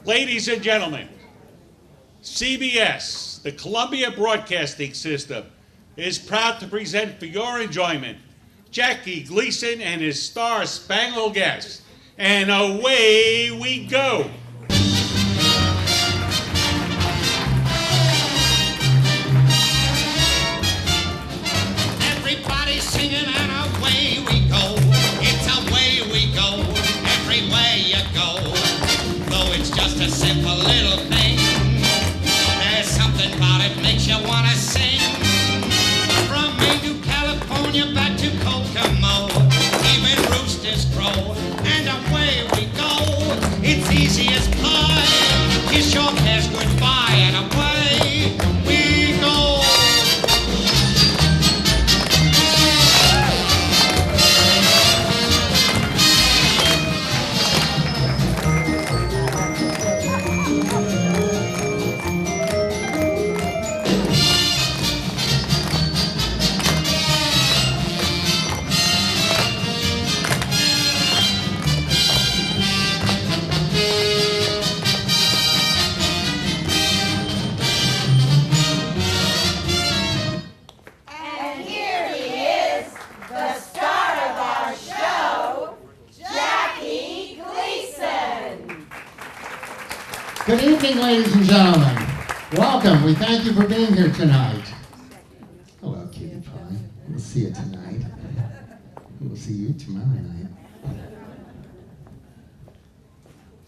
Ladies and gentlemen, CBS, the Columbia Broadcasting System, is proud to present for your enjoyment Jackie Gleason and his star-spangled guest. And away we go. Everybody's singing and away we go. It's away we go, every way you go. Though it's just a simple little thing, there's something about it makes you want to sing. From Maine to California, back to Kokomo, even roosters crow, and away we go. It's easy as pie, kiss your cares goodbye, and away we go. And here he is, the star of our show, Jackie Gleason. Good evening, ladies and gentlemen. Welcome. We thank you for being here tonight. Hello, cutie pie. We'll see you tonight. We'll see you tomorrow night.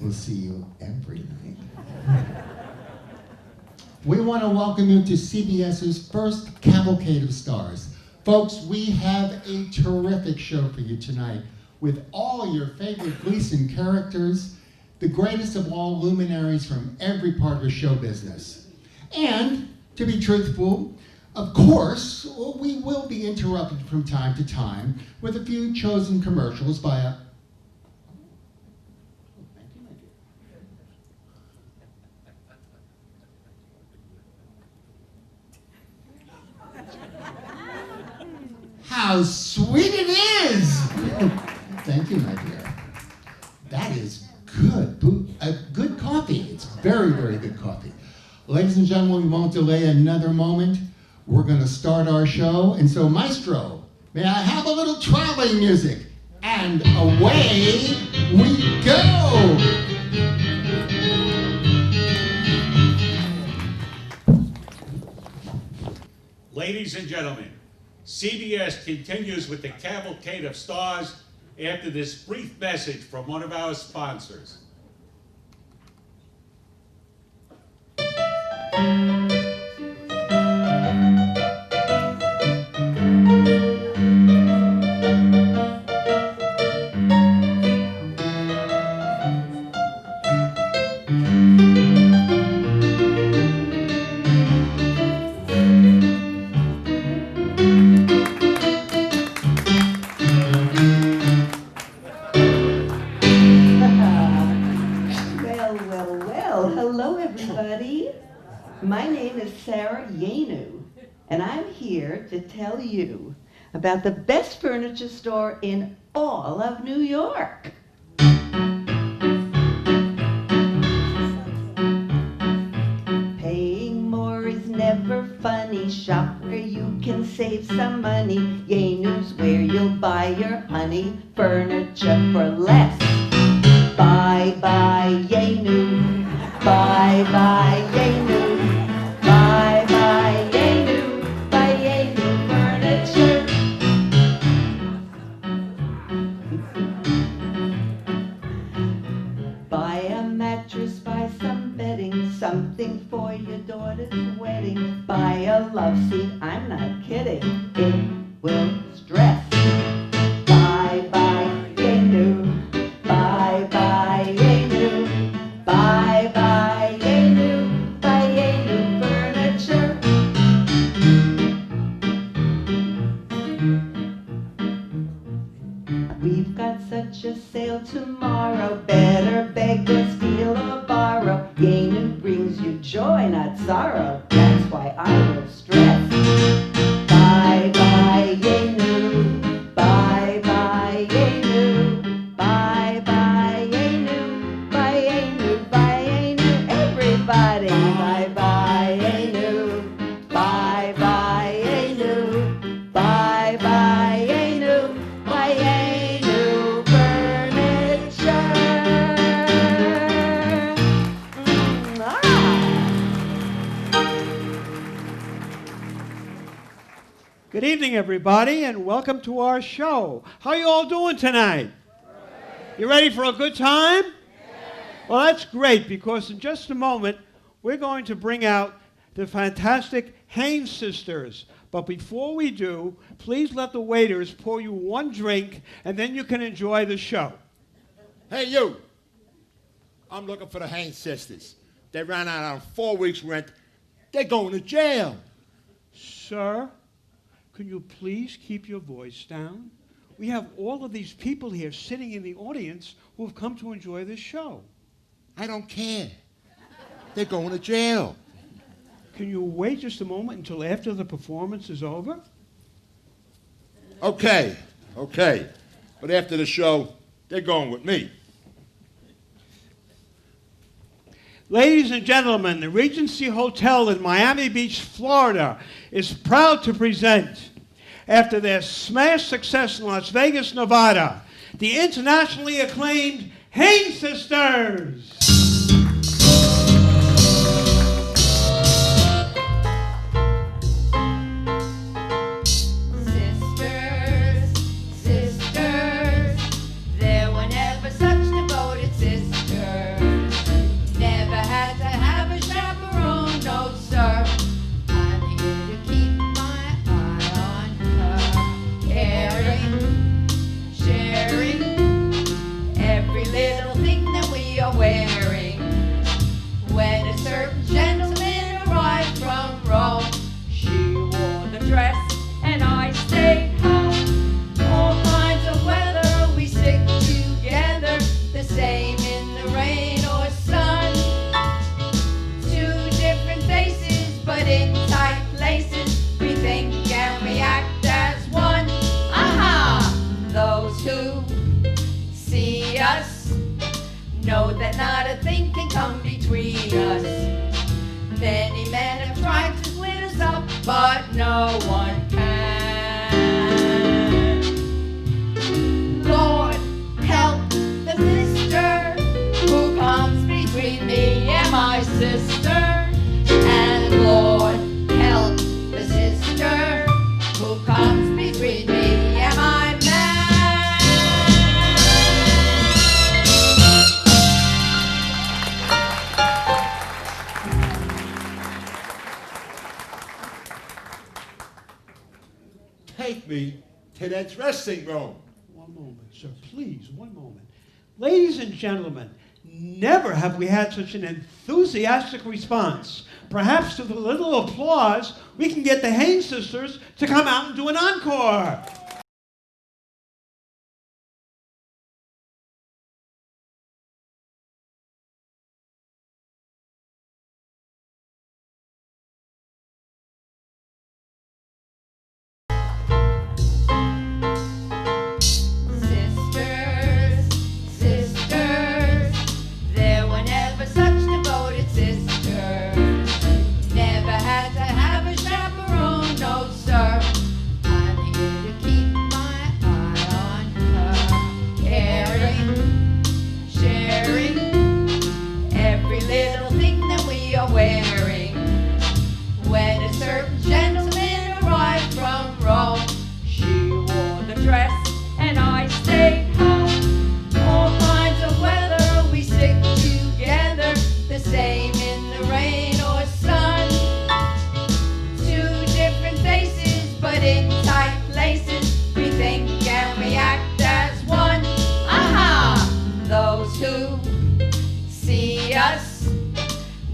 We'll see you every night. We want to welcome you to CBS's first Cavalcade of Stars. Folks, we have a terrific show for you tonight with all your favorite Gleason characters, the greatest of all luminaries from every part of show business. And, to be truthful, of course, we will be interrupted from time to time with a few chosen commercials by a... How sweet it is! Thank you, my dear. That is good. Good coffee. It's very, very good coffee. Ladies and gentlemen, we won't delay another moment. We're going to start our show. And so, Maestro, may I have a little traveling music? And away we go! Ladies and gentlemen, CBS continues with the Cavalcade of Stars after this brief message from one of our sponsors. Hello everybody. My name is Sarah Yenu, and I'm here to tell you about the best furniture store in all of New York. Paying more is never funny. Shop where you can save some money. Yenu's where you'll buy your honey. Furniture for less. Bye bye Yenu. Bye bye Yenu. Bye bye Yenu. Bye Yenu Furniture. Buy a mattress, buy some bedding, something for your daughter's wedding. Buy a love seat, I'm not kidding, it will stress. Bye bye Yenu. Bye bye Yenu. Bye bye Yenu. Bye Yenu Furniture. We've got such a sale tomorrow. Better beg or steal or borrow. Yenu brings you joy, not sorrow. That's why I will stress. Bye bye Yenu. Bye bye Yenu. Bye bye Yenu. Bye Yenu. Bye evening, everybody, and welcome to our show. How you all doing tonight? You ready for a good time? Well, that's great, because in just a moment, we're going to bring out the fantastic Haynes sisters. But before we do, please let the waiters pour you one drink, and then you can enjoy the show. Hey, you. I'm looking for the Haynes sisters. They ran out on 4 weeks' rent. They're going to jail. Sir, can you please keep your voice down? We have all of these people here sitting in the audience who have come to enjoy this show. I don't care. They're going to jail. Can you wait just a moment until after the performance is over? Okay. But after the show, they're going with me. Ladies and gentlemen, the Regency Hotel in Miami Beach, Florida, is proud to present, after their smash success in Las Vegas, Nevada, the internationally acclaimed Haynes Sisters. Know that not a thing can come between us. Many men have tried to split us up, but no one can. Lord, help the sister who comes between me and my sister. And Lord, help the sister who comes between me and my man. Take me to that dressing room. One moment, sir, please, one moment. Ladies and gentlemen, never have we had such an enthusiastic response. Perhaps with a little applause, we can get the Haynes sisters to come out and do an encore.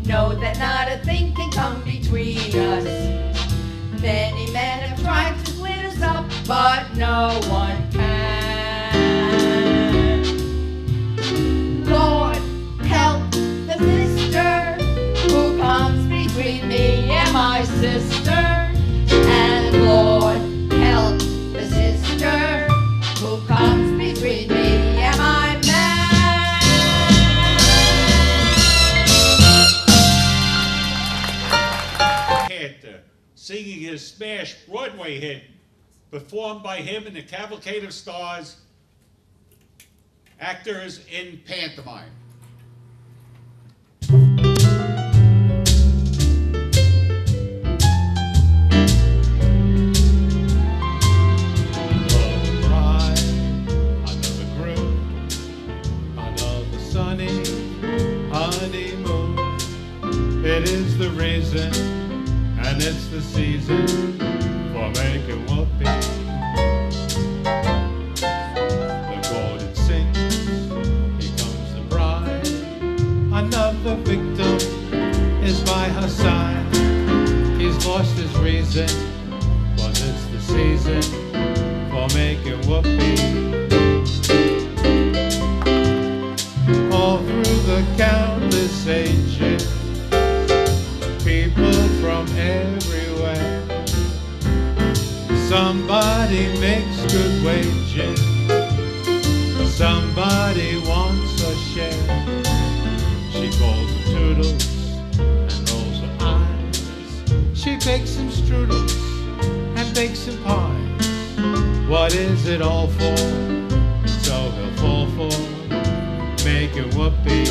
Know that not a thing can come between us. Many men have tried to split us up, but no one can. Lord, help the sister who comes between me and my sister. And Lord, help the sister who comes between me and my man. Singing his smash Broadway hit, performed by him in the Cavalcade of Stars, actors in pantomime. sunny honeymoon. It is the reason, and it's the season for making whoopee. The golden sings, here comes the bride. Another victim is by her side. He's lost his reason, but it's the season for making whoopee. All through the countless ages, people from everywhere. Somebody makes good wages, somebody wants a share. She calls them toodles and rolls her eyes. She bakes some strudels and bakes some pies. What is it all for? So he'll fall for making whoopee.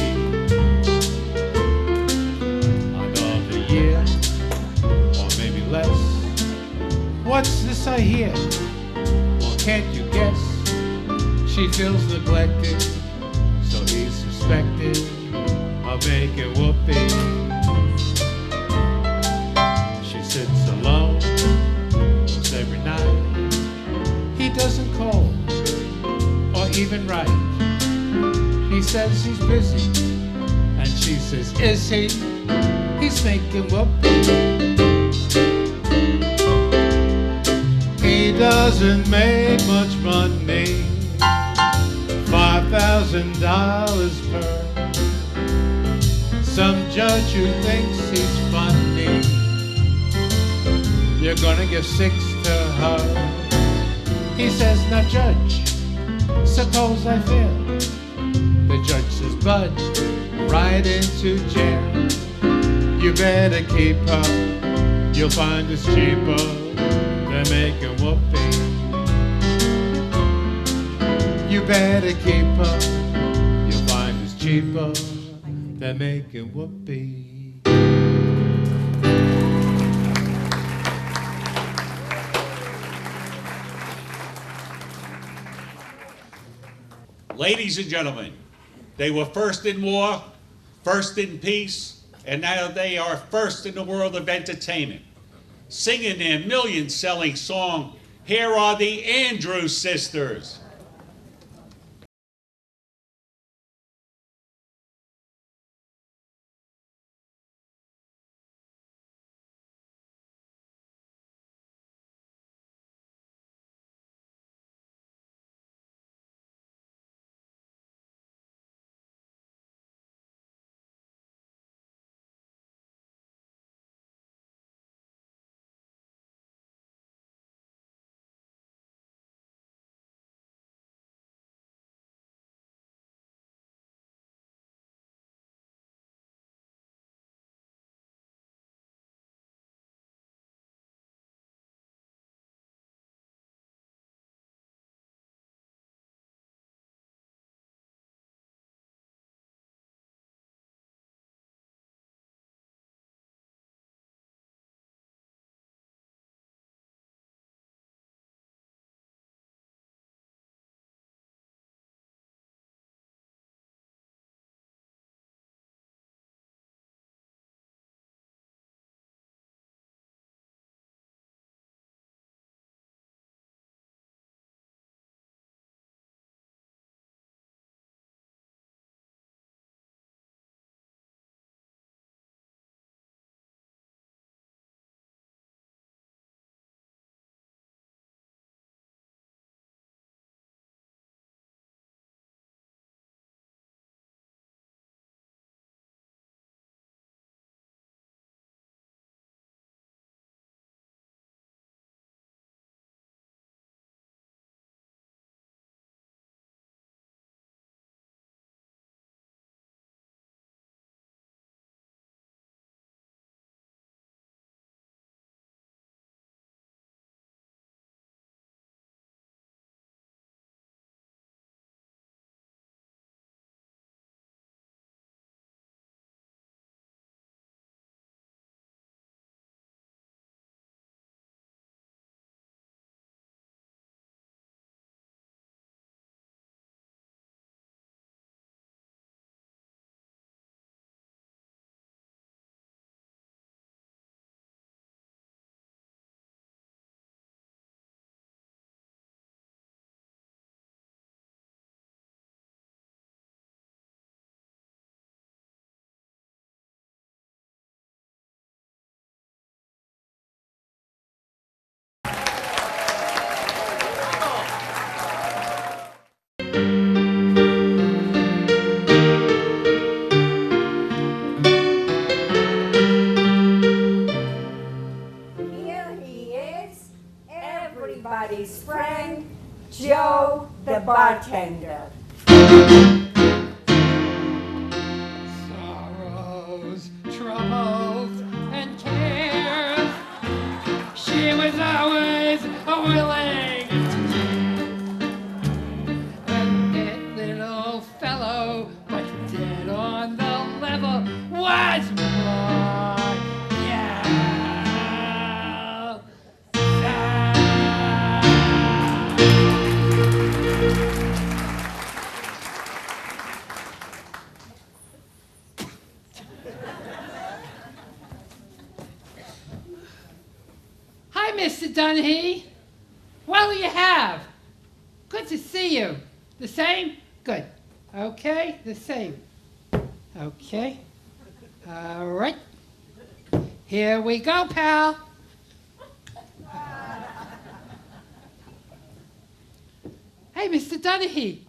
Another year, or maybe less. What's this I hear? Well, can't you guess? She feels neglected, so he's suspected of making whoopee. She sits alone most every night. He doesn't call or even write. He says he's busy, and she says, is he? He's making whoopee. He doesn't make much money, $5,000 per. Some judge who thinks he's funny, you're gonna give 6 to her. He says, now judge, suppose I fail. The judge says, budge right into jail. You better keep her, you'll find it's cheaper than making whoopee. You better keep her, you'll find it's cheaper than making whoopee. Ladies and gentlemen, they were first in war, first in peace, and now they are first in the world of entertainment. Singing their million-selling song, here are the Andrews Sisters. bartender. Sorrows, troubles, and cares. She was always willing to share. That little fellow, but dead on the level, was more. Yeah. Hi, Mr. Dunhee. What'll you have? Good to see you. The same? Good. Okay, the same. Okay. All right. Here we go, pal. Hey, Mr. Dunhee.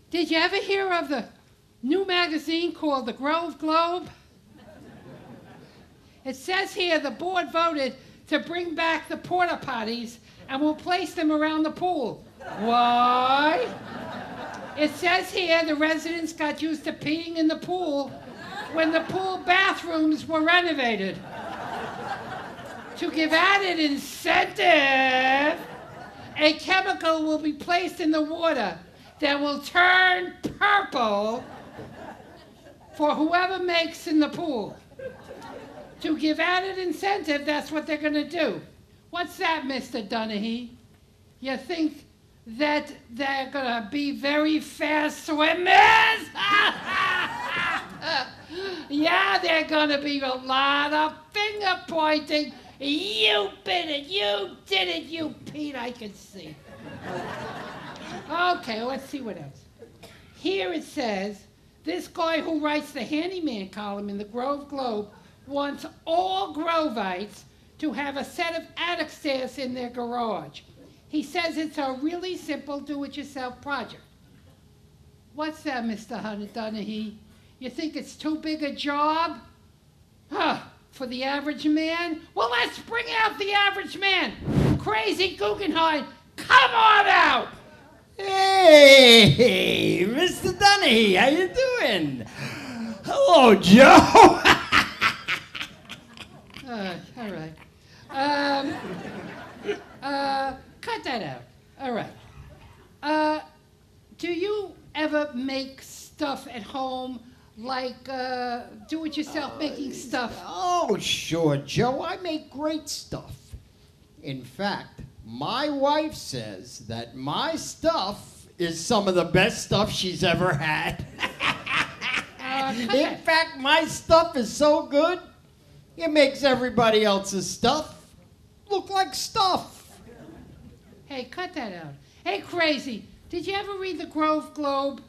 Did you ever hear of the new magazine called the Grove Globe? It says here the board voted to bring back the porta potties and will place them around the pool. Why? It says here the residents got used to peeing in the pool when the pool bathrooms were renovated. To give added incentive, a chemical will be placed in the water that will turn purple for whoever makes in the pool. To give added incentive, that's what they're going to do. What's that, Mr. Dunhee? You think that they're going to be very fast swimmers? Yeah, they're going to be a lot of finger pointing. You bit it, you did it, you Pete, I can see. Okay, let's see what else. Here it says, this guy who writes the handyman column in the Grove Globe wants all Grovites to have a set of attic stairs in their garage. He says it's a really simple do-it-yourself project. What's that, Mr. Dunhee? You think it's too big a job? Huh, for the average man? Well, let's bring out the average man. Crazy Guggenheim, come on out! Hey, Mr. Dunhee, how you doing? Hello, Joe. All right. Cut that out. All right. Do you ever make stuff at home, like do-it-yourself making stuff? Oh, sure, Joe. I make great stuff. In fact, my wife says that my stuff is some of the best stuff she's ever had. In fact, my stuff is so good, it makes everybody else's stuff look like stuff. Hey, cut that out. Hey, Crazy, did you ever read the Grove Globe?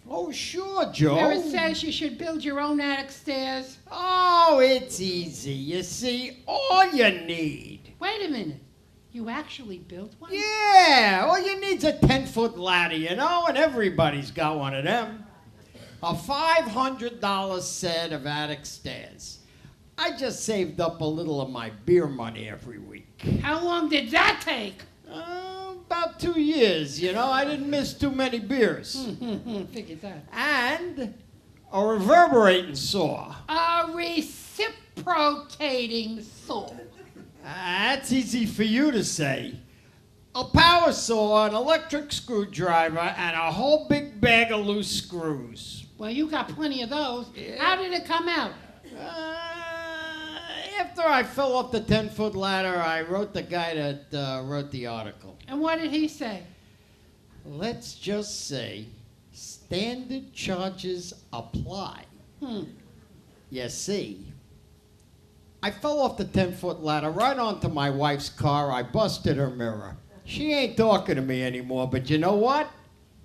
Oh, sure, Joe. Where it says you should build your own attic stairs? Oh, it's easy. You see, all you need. Wait a minute. You actually built one? Yeah, all you need's a 10-foot ladder, you know, and everybody's got one of them. A $500 set of attic stairs. I just saved up a little of my beer money every week. How long did that take? About 2 years, you know. I didn't miss too many beers. Figured that. And a reverberating saw. A reciprocating saw. That's easy for you to say. A power saw, an electric screwdriver, and a whole big bag of loose screws. Well, you got plenty of those. Yeah. How did it come out? After I fell off the 10-foot ladder, I wrote the guy that wrote the article. And what did he say? Let's just say standard charges apply. You see, I fell off the 10-foot ladder right onto my wife's car. I busted her mirror. She ain't talking to me anymore, but you know what?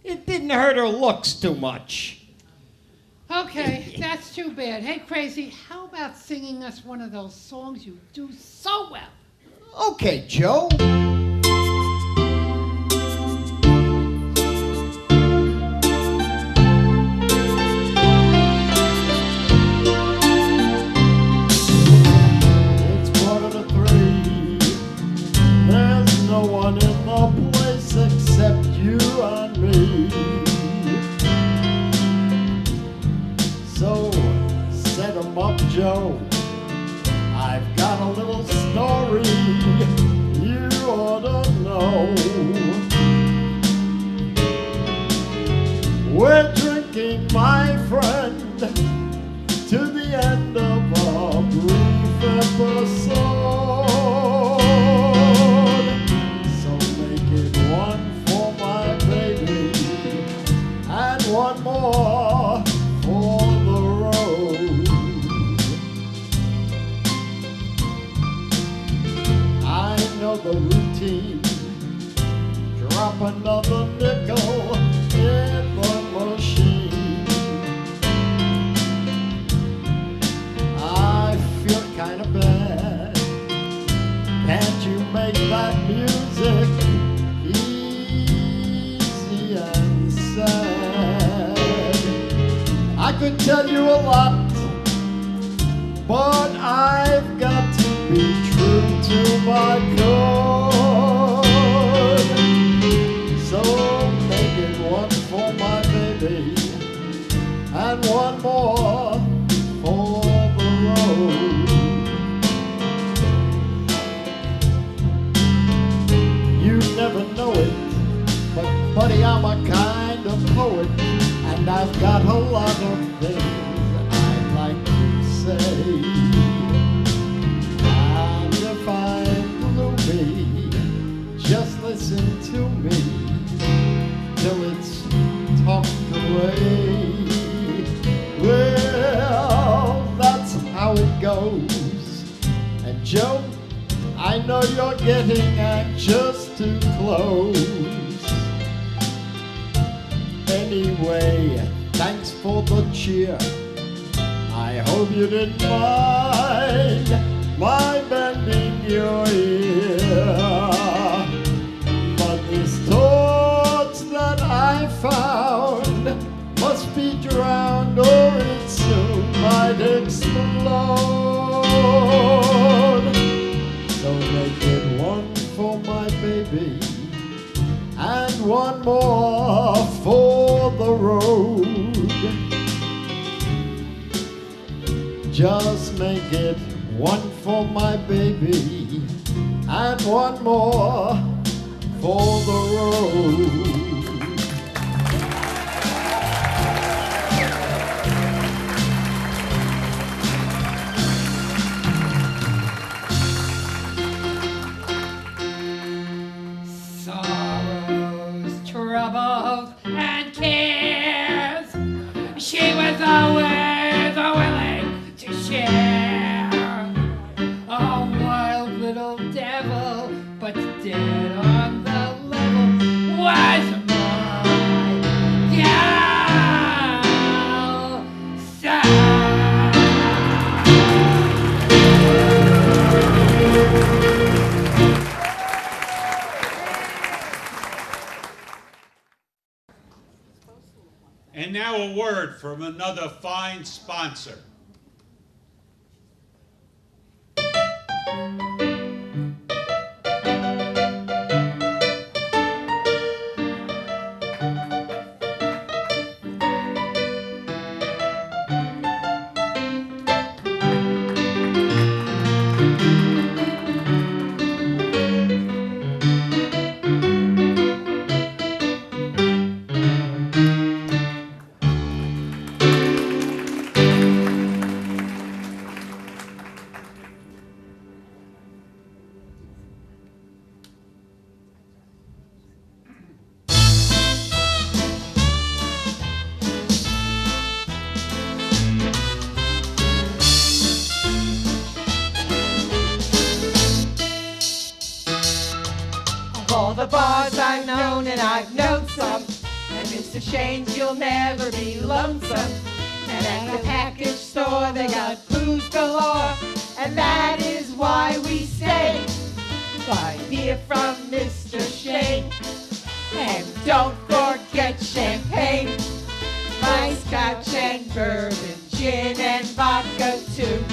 It didn't hurt her looks too much. Okay, that's too bad. Hey, Crazy, how about singing us one of those songs you do so well? Okay, Joe. It's 2:45. There's no one in the place except you and me. Joe, I've got a little story you ought to know. We're drinking, my friend, to the end of our brief episode. So make it one for my baby and one more for the road. I know the routine. Drop another nickel in the machine. I feel kind of bad. Can't you make that music easy and sad? I could tell you a lot, but I've got to be true to my code. So make it one for my baby and one more for the road. You never know it, but buddy, I'm a kind of poet, and I've got a lot of things I'd like to say. And if I'm gloomy, just listen to me till it's talked away. Well, that's how it goes. And Joe, I know you're getting anxious to close. Anyway, thanks for the cheer. I hope you didn't mind my bending your ear. But these thoughts that I found must be drowned or it soon might explode. So make it one for my baby and one more for the road. Just make it one for my baby and one more for the road. Sorrows, troubles, and cares, she was always willing to share. A wild little devil, but dead on the level, was my gal. And now a word from another fine sponsor. All the bars I've known, and I've known some, and Mr. Shane's you'll never be lonesome. And at the package store they got booze galore, and that is why we stay. Buy beer from Mr. Shane, and don't forget champagne. My scotch and bourbon, gin and vodka too.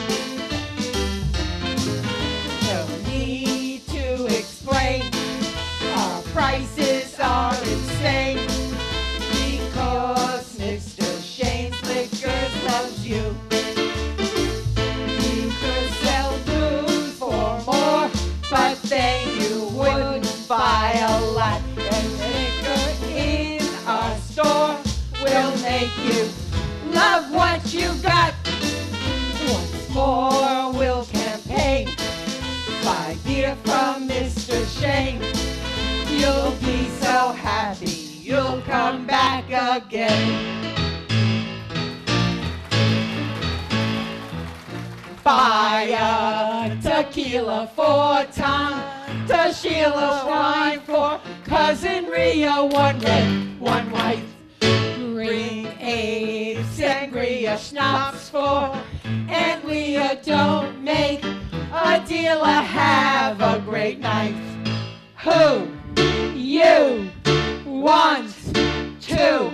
No need to explain. Our prices are insane because Mr. Shane's Liquors loves you. make you love what you got. Once more we'll campaign. Buy beer from Mr. Shane. You'll be so happy you'll come back again. Buy a tequila for Tom, to Sheila wine for Cousin Ria, one red, one white. Bring a sangria schnapps for Aunt Leah, don't make a deal, have a great night. Who you want to?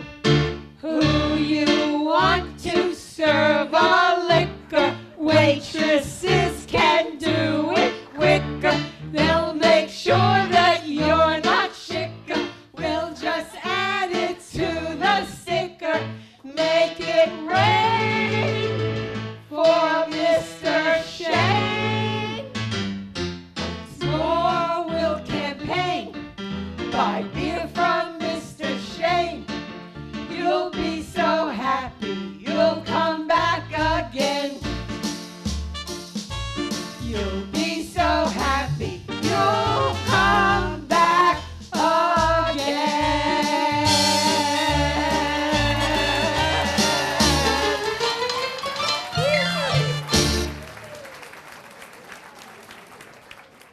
Who you want to serve a liquor? Waitresses can do it quicker. They'll make sure that you're not chicker. We'll just add it to the sticker. Make it rain for Mr. Shane. Once more we'll campaign. Buy beer from Mr. Shane. You'll be so happy you'll come back again. You'll be so happy you'll come back again.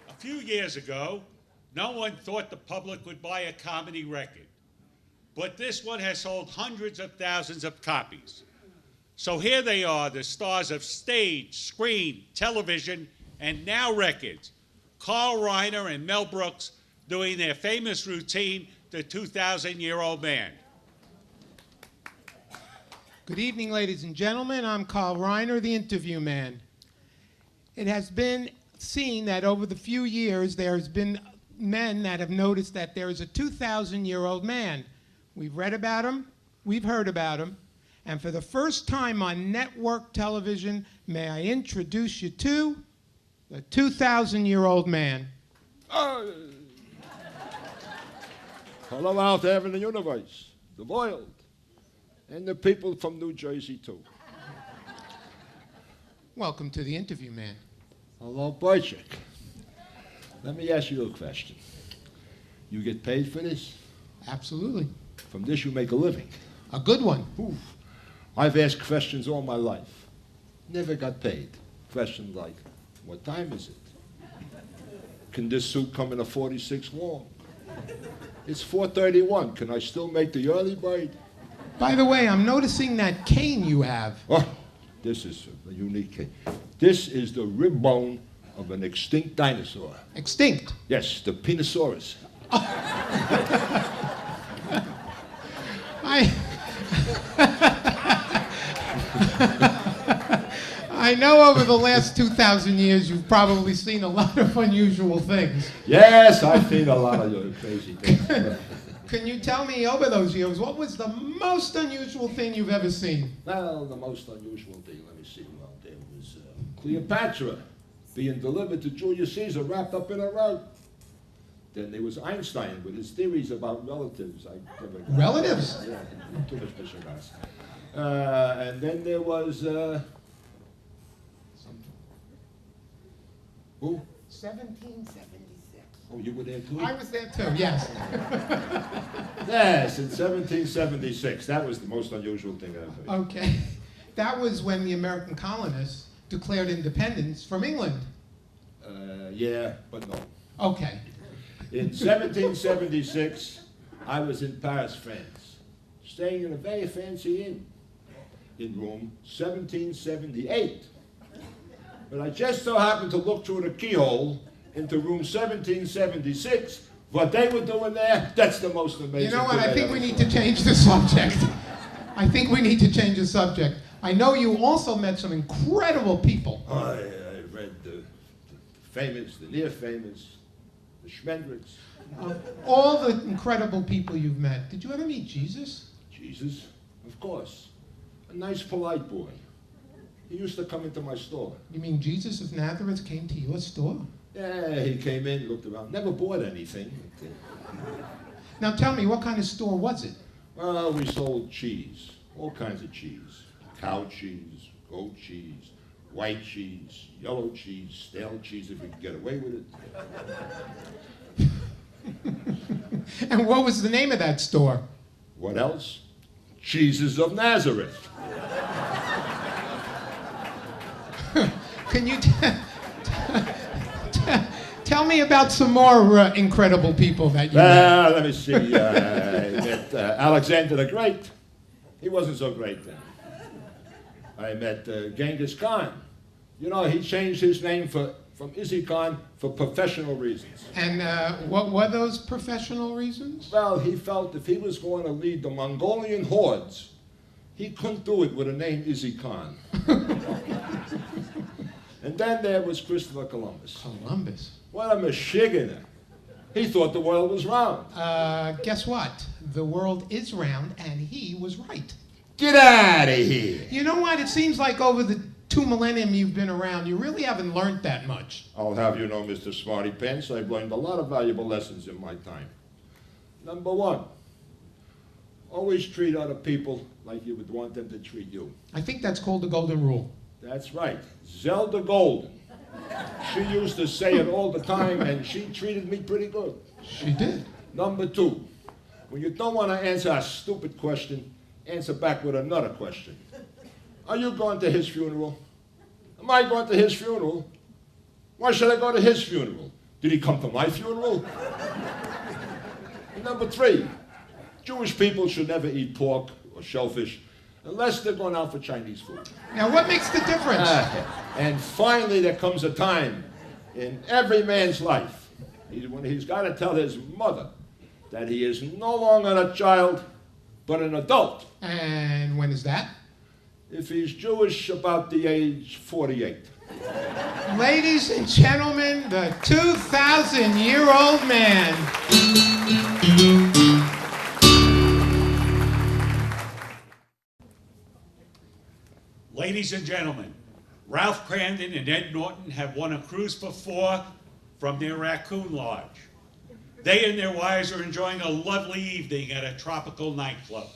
A few years ago, no one thought the public would buy a comedy record. But this one has sold hundreds of thousands of copies. So here they are, the stars of stage, screen, television, and now records. Carl Reiner and Mel Brooks doing their famous routine, The 2,000-Year-Old Man. Good evening, ladies and gentlemen. I'm Carl Reiner, the interview man. It has been seen that over the few years, there's been men that have noticed that there is a 2,000-year-old man. We've read about him, we've heard about him, and for the first time on network television, may I introduce you to the 2,000-year-old man. Hello out there in the universe, the world, and the people from New Jersey too. Welcome to the interview man. Hello, Boychik. Let me ask you a question. You get paid for this? Absolutely. From this you make a living. A good one. Oof. I've asked questions all my life. Never got paid. Questions like, what time is it? Can this suit come in a 46 long? It's 4:31. Can I still make the early bird? By the way, I'm noticing that cane you have. Oh, this is a unique cane. This is the rib bone of an extinct dinosaur. Extinct? Yes, the Penosaurus. I know over the last 2,000 years you've probably seen a lot of unusual things. Yes, I've seen a lot of crazy things. Can you tell me over those years, what was the most unusual thing you've ever seen? Well, the most unusual thing, let me see, well, there was Cleopatra being delivered to Julius Caesar wrapped up in a rug. Then there was Einstein with his theories about relatives. Relatives? Yeah, too much Michigas. And then there was, who? 1776. Oh, you were there too? I was there too, yes. Yes, in 1776. That was the most unusual thing I ever heard. Okay. That was when the American colonists declared independence from England. Yeah, but no. Okay. In 1776, I was in Paris, France, staying in a very fancy inn in room 1778. But I just so happened to look through the keyhole into room 1776. What they were doing there, that's the most amazing thing. You know what, I think we need to change the subject. I think we need to change the subject. I know you also met some incredible people. I read the famous, the near famous, the Schmendricks. All the incredible people you've met. Did you ever meet Jesus? Jesus, of course. A nice, polite boy. He used to come into my store. You mean Jesus of Nazareth came to your store? Yeah, he came in, looked around, never bought anything. Now tell me, what kind of store was it? Well, we sold cheese. All kinds of cheese. Cow cheese, goat cheese, white cheese, yellow cheese, stale cheese if we can get away with it. And what was the name of that store? What else? Cheeses of Nazareth. Can you tell me about some more incredible people that you met? Well, let me see. I met Alexander the Great. He wasn't so great then. I met Genghis Khan. You know, he changed his name from Izzy Khan for professional reasons. And what were those professional reasons? Well, he felt if he was going to lead the Mongolian hordes, he couldn't do it with a name Izzy Khan. And then there was Christopher Columbus. Columbus? What a Michiganer. He thought the world was round. Guess what? The world is round, and he was right. Get out of here. You know what? It seems like over the 2 millennium you've been around, you really haven't learned that much. I'll have you know, Mr. Smarty Pants, I've learned a lot of valuable lessons in my time. Number one, always treat other people like you would want them to treat you. I think that's called the golden rule. That's right. Zelda Golden. She used to say it all the time, and she treated me pretty good. She did. Number two, when you don't want to answer a stupid question, answer back with another question. Are you going to his funeral? Am I going to his funeral? Why should I go to his funeral? Did he come to my funeral? And number three, Jewish people should never eat pork or shellfish unless they're going out for Chinese food. Now, what makes the difference? And finally, there comes a time in every man's life when he's got to tell his mother that he is no longer a child, but an adult. And when is that? If he's Jewish, about the age 48. Ladies and gentlemen, the 2,000-year-old man. Ladies and gentlemen, Ralph Crandon and Ed Norton have won a cruise for 4 from their Raccoon Lodge. They and their wives are enjoying a lovely evening at a tropical nightclub.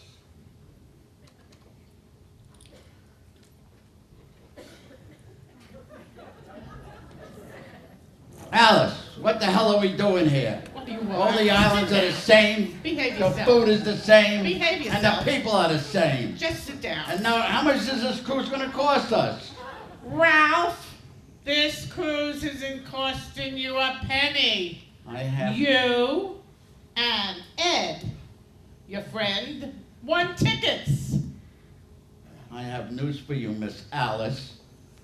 Alice, what the hell are we doing here? What do you want? All the islands are the same. Behave The yourself. food is the same. Behave And yourself. the people are the same. Just sit down. And now, how much is this cruise going to cost us? Ralph, this cruise isn't costing you a penny. I have... You and Ed, your friend, won tickets. I have news for you, Miss Alice.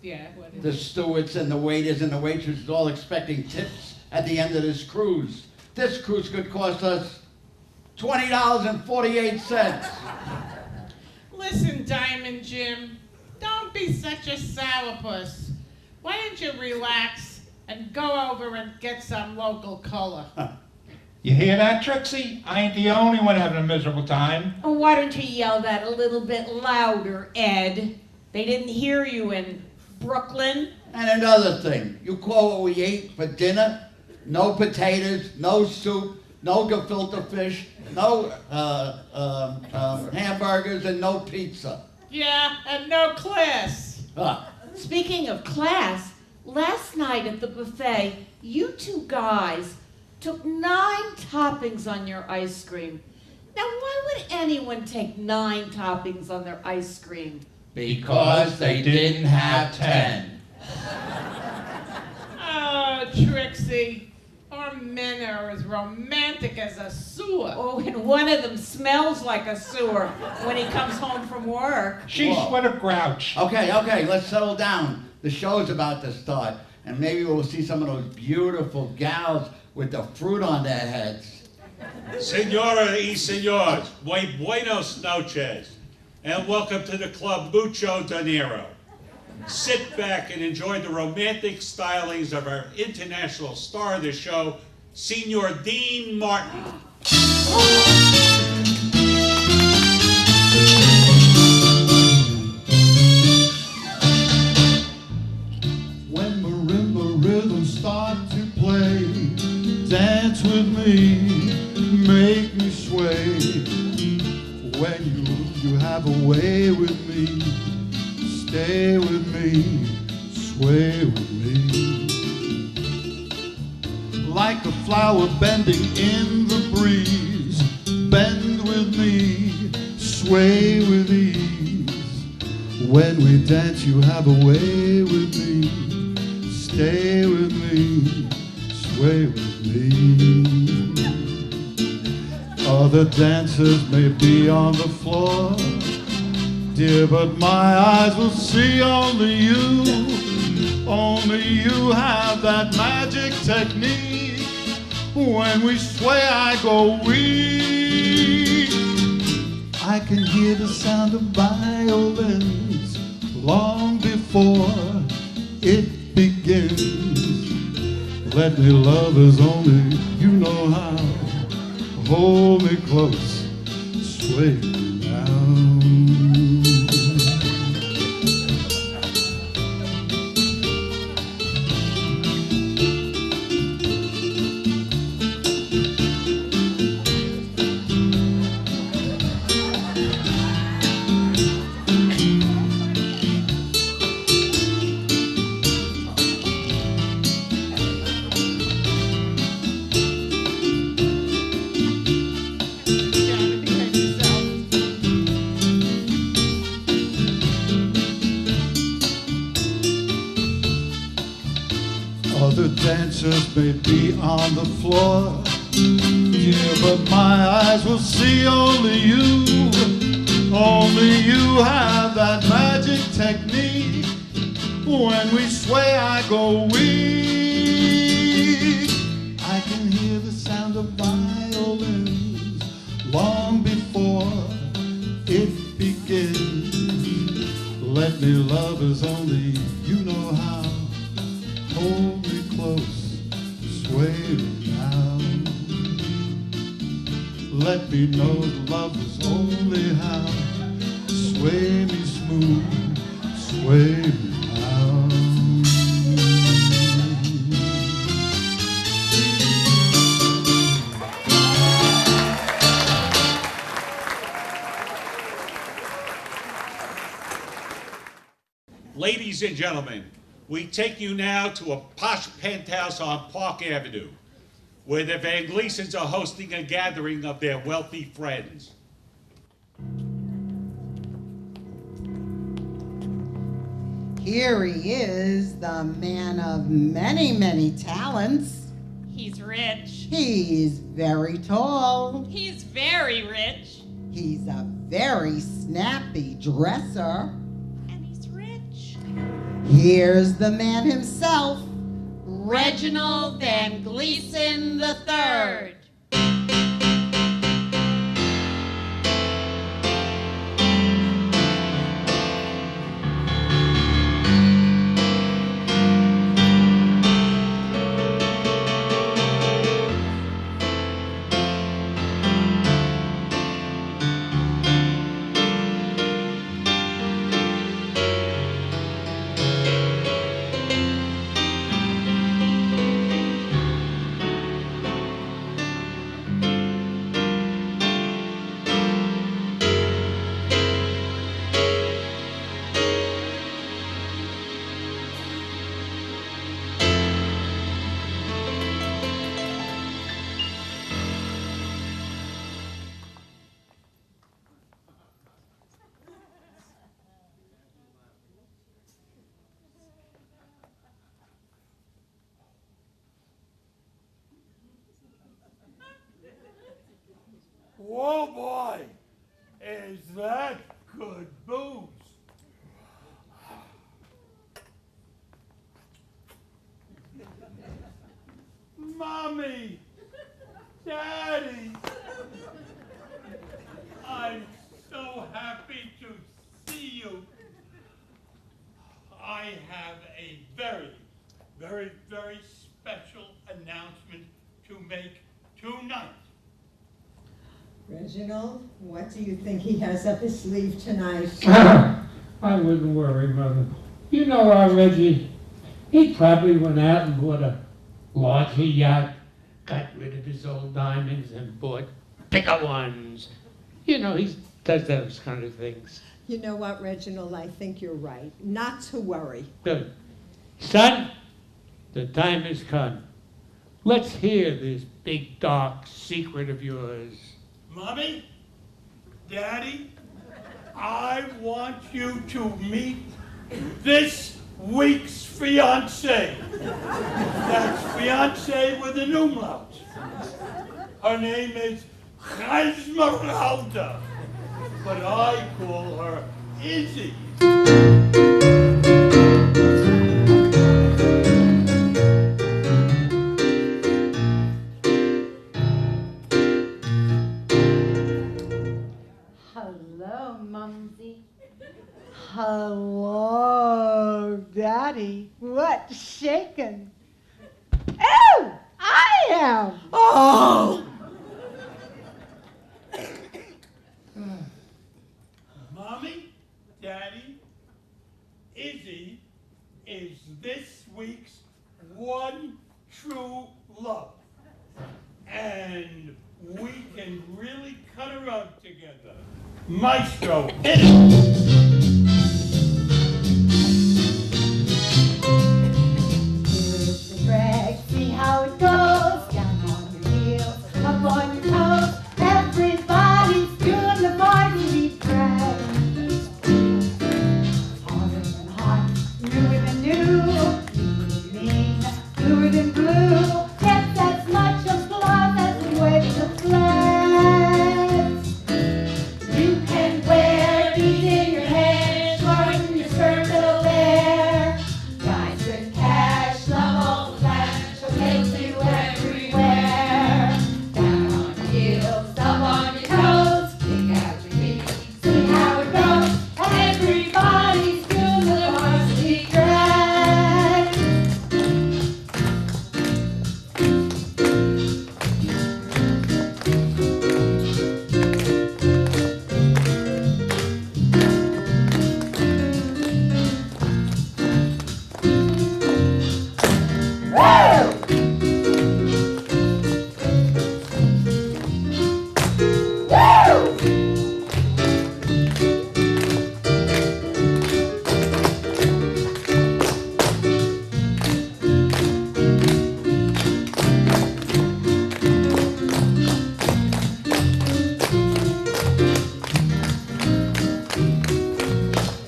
Yeah, what is The stewards and the waiters and the waitresses all expecting tips at the end of this cruise. This cruise could cost us $20.48. Listen, Diamond Jim, don't be such a sourpuss. Why don't you relax and go over and get some local cola? You hear that, Trixie? I ain't the only one having a miserable time. Oh, why don't you yell that a little bit louder, Ed? They didn't hear you in Brooklyn. And another thing, you call what we ate for dinner? No potatoes, no soup, no gefilte fish, no hamburgers, and no pizza. Yeah, and no class. Speaking of class, last night at the buffet, you two guys took 9 toppings on your ice cream. Now, why would anyone take 9 toppings on their ice cream? Because they didn't have 10. Oh, Trixie, our men are as romantic as a sewer. Oh, and one of them smells like a sewer when he comes home from work. She's what a grouch. Okay, let's settle down. The show's about to start, and maybe we'll see some of those beautiful gals with the fruit on their heads. Senora y senores, muy buenos noches, and welcome to the club Mucho Dinero. Sit back and enjoy the romantic stylings of our international star of the show, Senor Dean Martin. When marimba rhythms start to play, dance with me, make me sway. When you lose have a way with me. Stay with me, sway with me. Like a flower bending in the breeze, bend with me, sway with ease. When we dance, you have a way with me. Stay with me, sway with me. Other dancers may be on the floor, dear, but my eyes will see only you. Only you have that magic technique. When we sway, I go weak. I can hear the sound of violins long before it begins. Let me love as only you know how. Hold me close, sway me down. Other dancers may be on the floor, dear, but my eyes will see only you. Only you have that magic technique. When we sway, I go weak. I can hear the sound of violins long before it begins. Let me love as only you know how. Hold me close, sway me down. Let me know that love is only how. Sway me smooth, sway me down. Ladies and gentlemen, we take you now to a posh penthouse on Park Avenue, where the Van Gleasons are hosting a gathering of their wealthy friends. Here he is, the man of many, many talents. He's rich. He's very tall. He's very rich. He's a very snappy dresser. And he's rich. Here's the man himself, Reginald Van Gleason III. Whoa, boy, is that good booze? Mommy, Daddy, I'm so happy to see you. I have a very, very, very special announcement to make tonight. Reginald, what do you think he has up his sleeve tonight? I wouldn't worry, Mother. You know our Reggie. He probably went out and bought a larger yacht, got rid of his old diamonds and bought bigger ones. You know, he's does those kind of things. You know what, Reginald? I think you're right. Not to worry. Good. Son, the time has come. Let's hear this big, dark secret of yours. Mommy, Daddy, I want you to meet this week's fiancée. That's fiancée with an umlaut. Her name is Esmeralda, but I call her Izzy. Hello, Mumsy. Hello, Daddy. What shaking? Oh, I am. Oh. Mommy, Daddy, Izzy is this week's one true love. And we can really cut her out together. Maestro, hit it! Here's the drag, see how it goes. Down on your heels, up on your toes. Everybody's doing the varsity drag. Harder than hot, newer than new. Mean, bluer than blue. Gets as much applause as the waves of flags. You can wear these in your hair, short in your skirt, little bear. Guys with cash, love all the flash, she'll take you everywhere. Down on your heels, up on your toes, kick out your feet, see how it goes. Everybody's doing the varsity drag.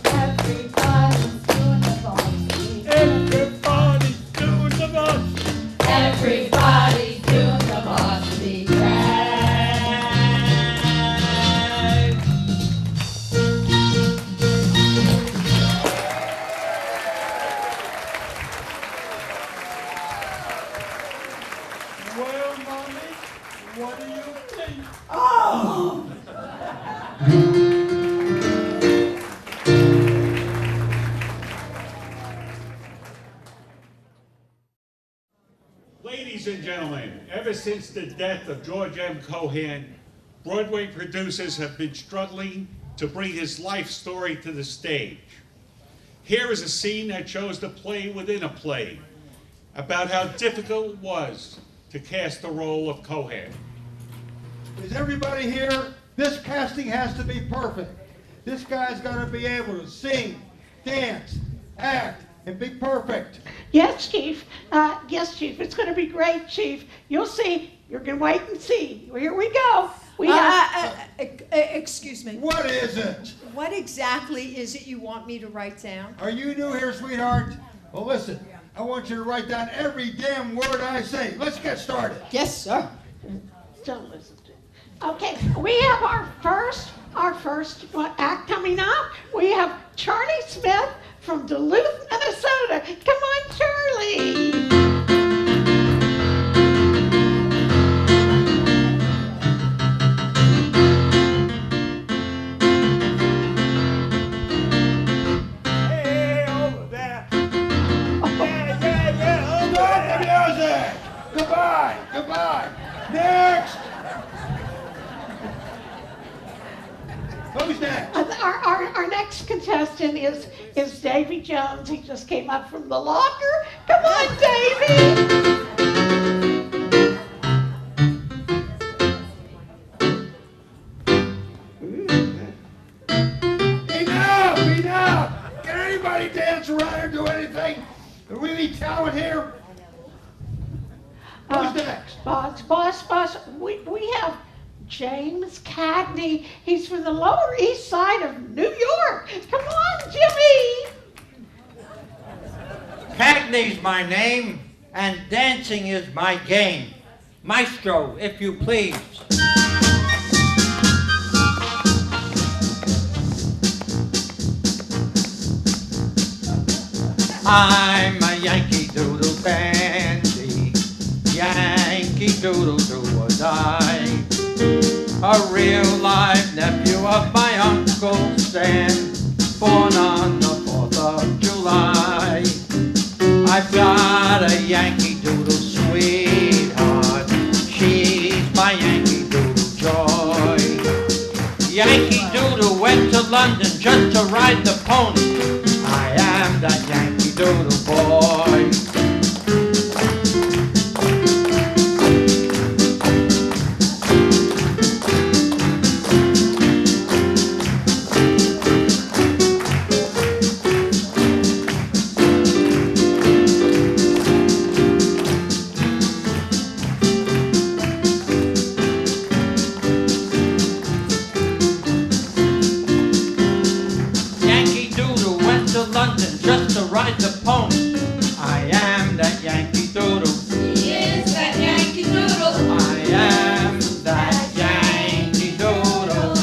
Everybody's doing the varsity. Everybody's doing the varsity drag. Well, Mommy, what do you think? Oh. Ladies and gentlemen, ever since the death of George M. Cohan, Broadway producers have been struggling to bring his life story to the stage. Here is a scene that shows the play within a play about how difficult it was to cast the role of Cohan. Is everybody here? This casting has to be perfect. This guy's got to be able to sing, dance, act, and be perfect. Yes, Chief. Yes, Chief. It's going to be great, Chief. You'll see. You're going to wait and see. Here we go. Excuse me. What is it? What exactly is it you want me to write down? Are you new here, sweetheart? Well, listen. I want you to write down every damn word I say. Let's get started. Yes, sir. Don't listen to it. Okay, we have our first act coming up. We have Charlie Smith from Duluth, Minnesota. Come on, Charlie. Hey, over there. Yeah. Stop the music! Goodbye! Goodbye! Next! Who's next? Our next contestant is Davy Jones. He just came up from the locker. Come on, Davy. anybody dance around or do anything? Do we need talent here? Who's next? Boss, we have James Cagney. He's from the Lower East Side of New York. Come on, Jimmy. Cagney's my name, and dancing is my game. Maestro, if you please. I'm a Yankee Doodle dandy, Yankee Doodle do or die. A real live nephew of my Uncle Stan, born on the 4th of July. I've got a Yankee Doodle sweetheart, she's my Yankee Doodle joy. Yankee Doodle went to London just to ride the pony. I am that Yankee Doodle boy. Ride the pony. I am that Yankee Doodle. He is that Yankee Doodle. I am that Yankee Doodle.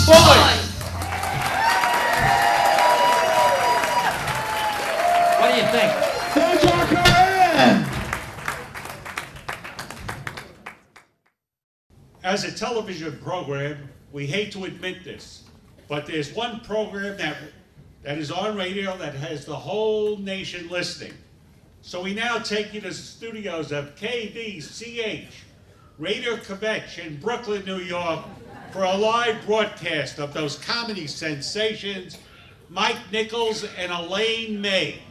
Boy! What do you think? That's our career. As a television program, we hate to admit this, but there's one program that is on radio that has the whole nation listening. So we now take you to the studios of KDCH, Radio Quebec in Brooklyn, New York, for a live broadcast of those comedy sensations, Mike Nichols and Elaine May.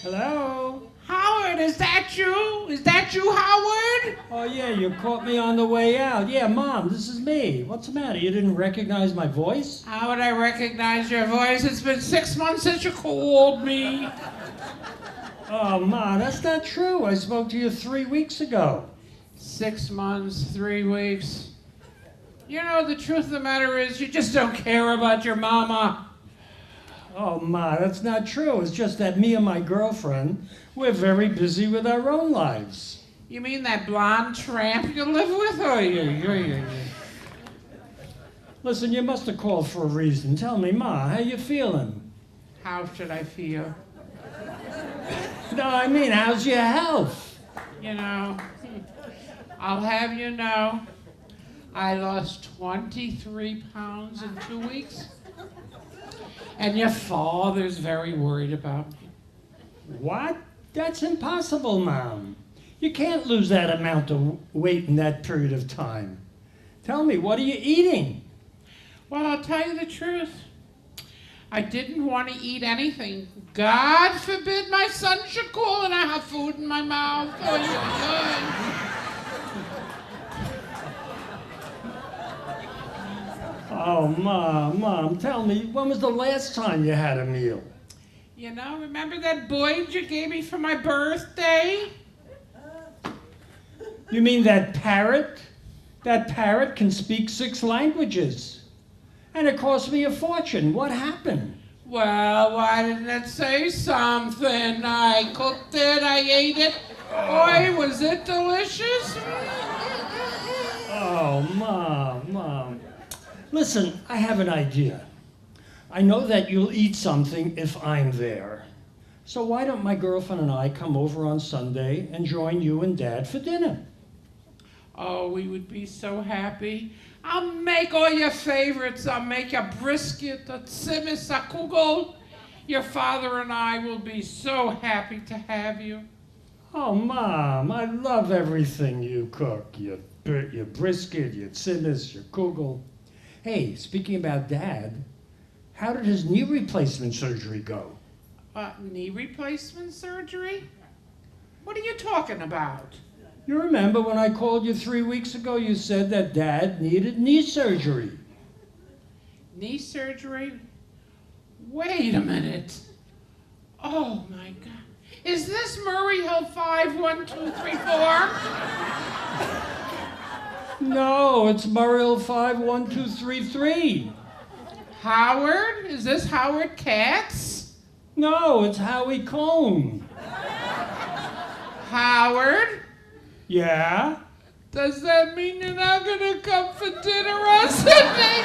Hello? Howard, is that you? Is that you, Howard? Oh, yeah, you caught me on the way out. Yeah, Mom, this is me. What's the matter? You didn't recognize my voice? How would I recognize your voice? It's been 6 months since you called me. Oh, Ma, that's not true. I spoke to you 3 weeks ago. 6 months, 3 weeks. You know, the truth of the matter is you just don't care about your mama. Oh, Ma, that's not true. It's just that me and my girlfriend, we're very busy with our own lives. You mean that blonde tramp you live with? Oh, Listen, you must have called for a reason. Tell me, Ma, how you feeling? How should I feel? No, I mean, how's your health? You know, I'll have you know, I lost 23 pounds in 2 weeks. And your father's very worried about me. What? That's impossible, Mom. You can't lose that amount of weight in that period of time. Tell me, what are you eating? Well, I'll tell you the truth. I didn't want to eat anything. God forbid my son should call and I have food in my mouth. Oh, Mom, tell me, when was the last time you had a meal? You know, remember that Boyd you gave me for my birthday? You mean that parrot? That parrot can speak 6 languages. And it cost me a fortune. What happened? Well, why didn't it say something? I cooked it, I ate it. Boy, was it delicious? Oh, Mom. Listen, I have an idea. I know that you'll eat something if I'm there. So why don't my girlfriend and I come over on Sunday and join you and Dad for dinner? Oh, we would be so happy. I'll make all your favorites. I'll make a brisket, a tzimmis, a kugel. Your father and I will be so happy to have you. Oh, Mom, I love everything you cook. Your brisket, your tzimmis, your kugel. Hey, speaking about Dad, how did his knee replacement surgery go? Knee replacement surgery? What are you talking about? You remember when I called you 3 weeks ago, you said that Dad needed knee surgery. Knee surgery? Wait a minute. Oh my God. Is this Murray Hill 51234? No, it's Murrill 51233. Howard? Is this Howard Katz? No, it's Howie Cone. Howard? Yeah? Does that mean you're not gonna come for dinner on Sunday?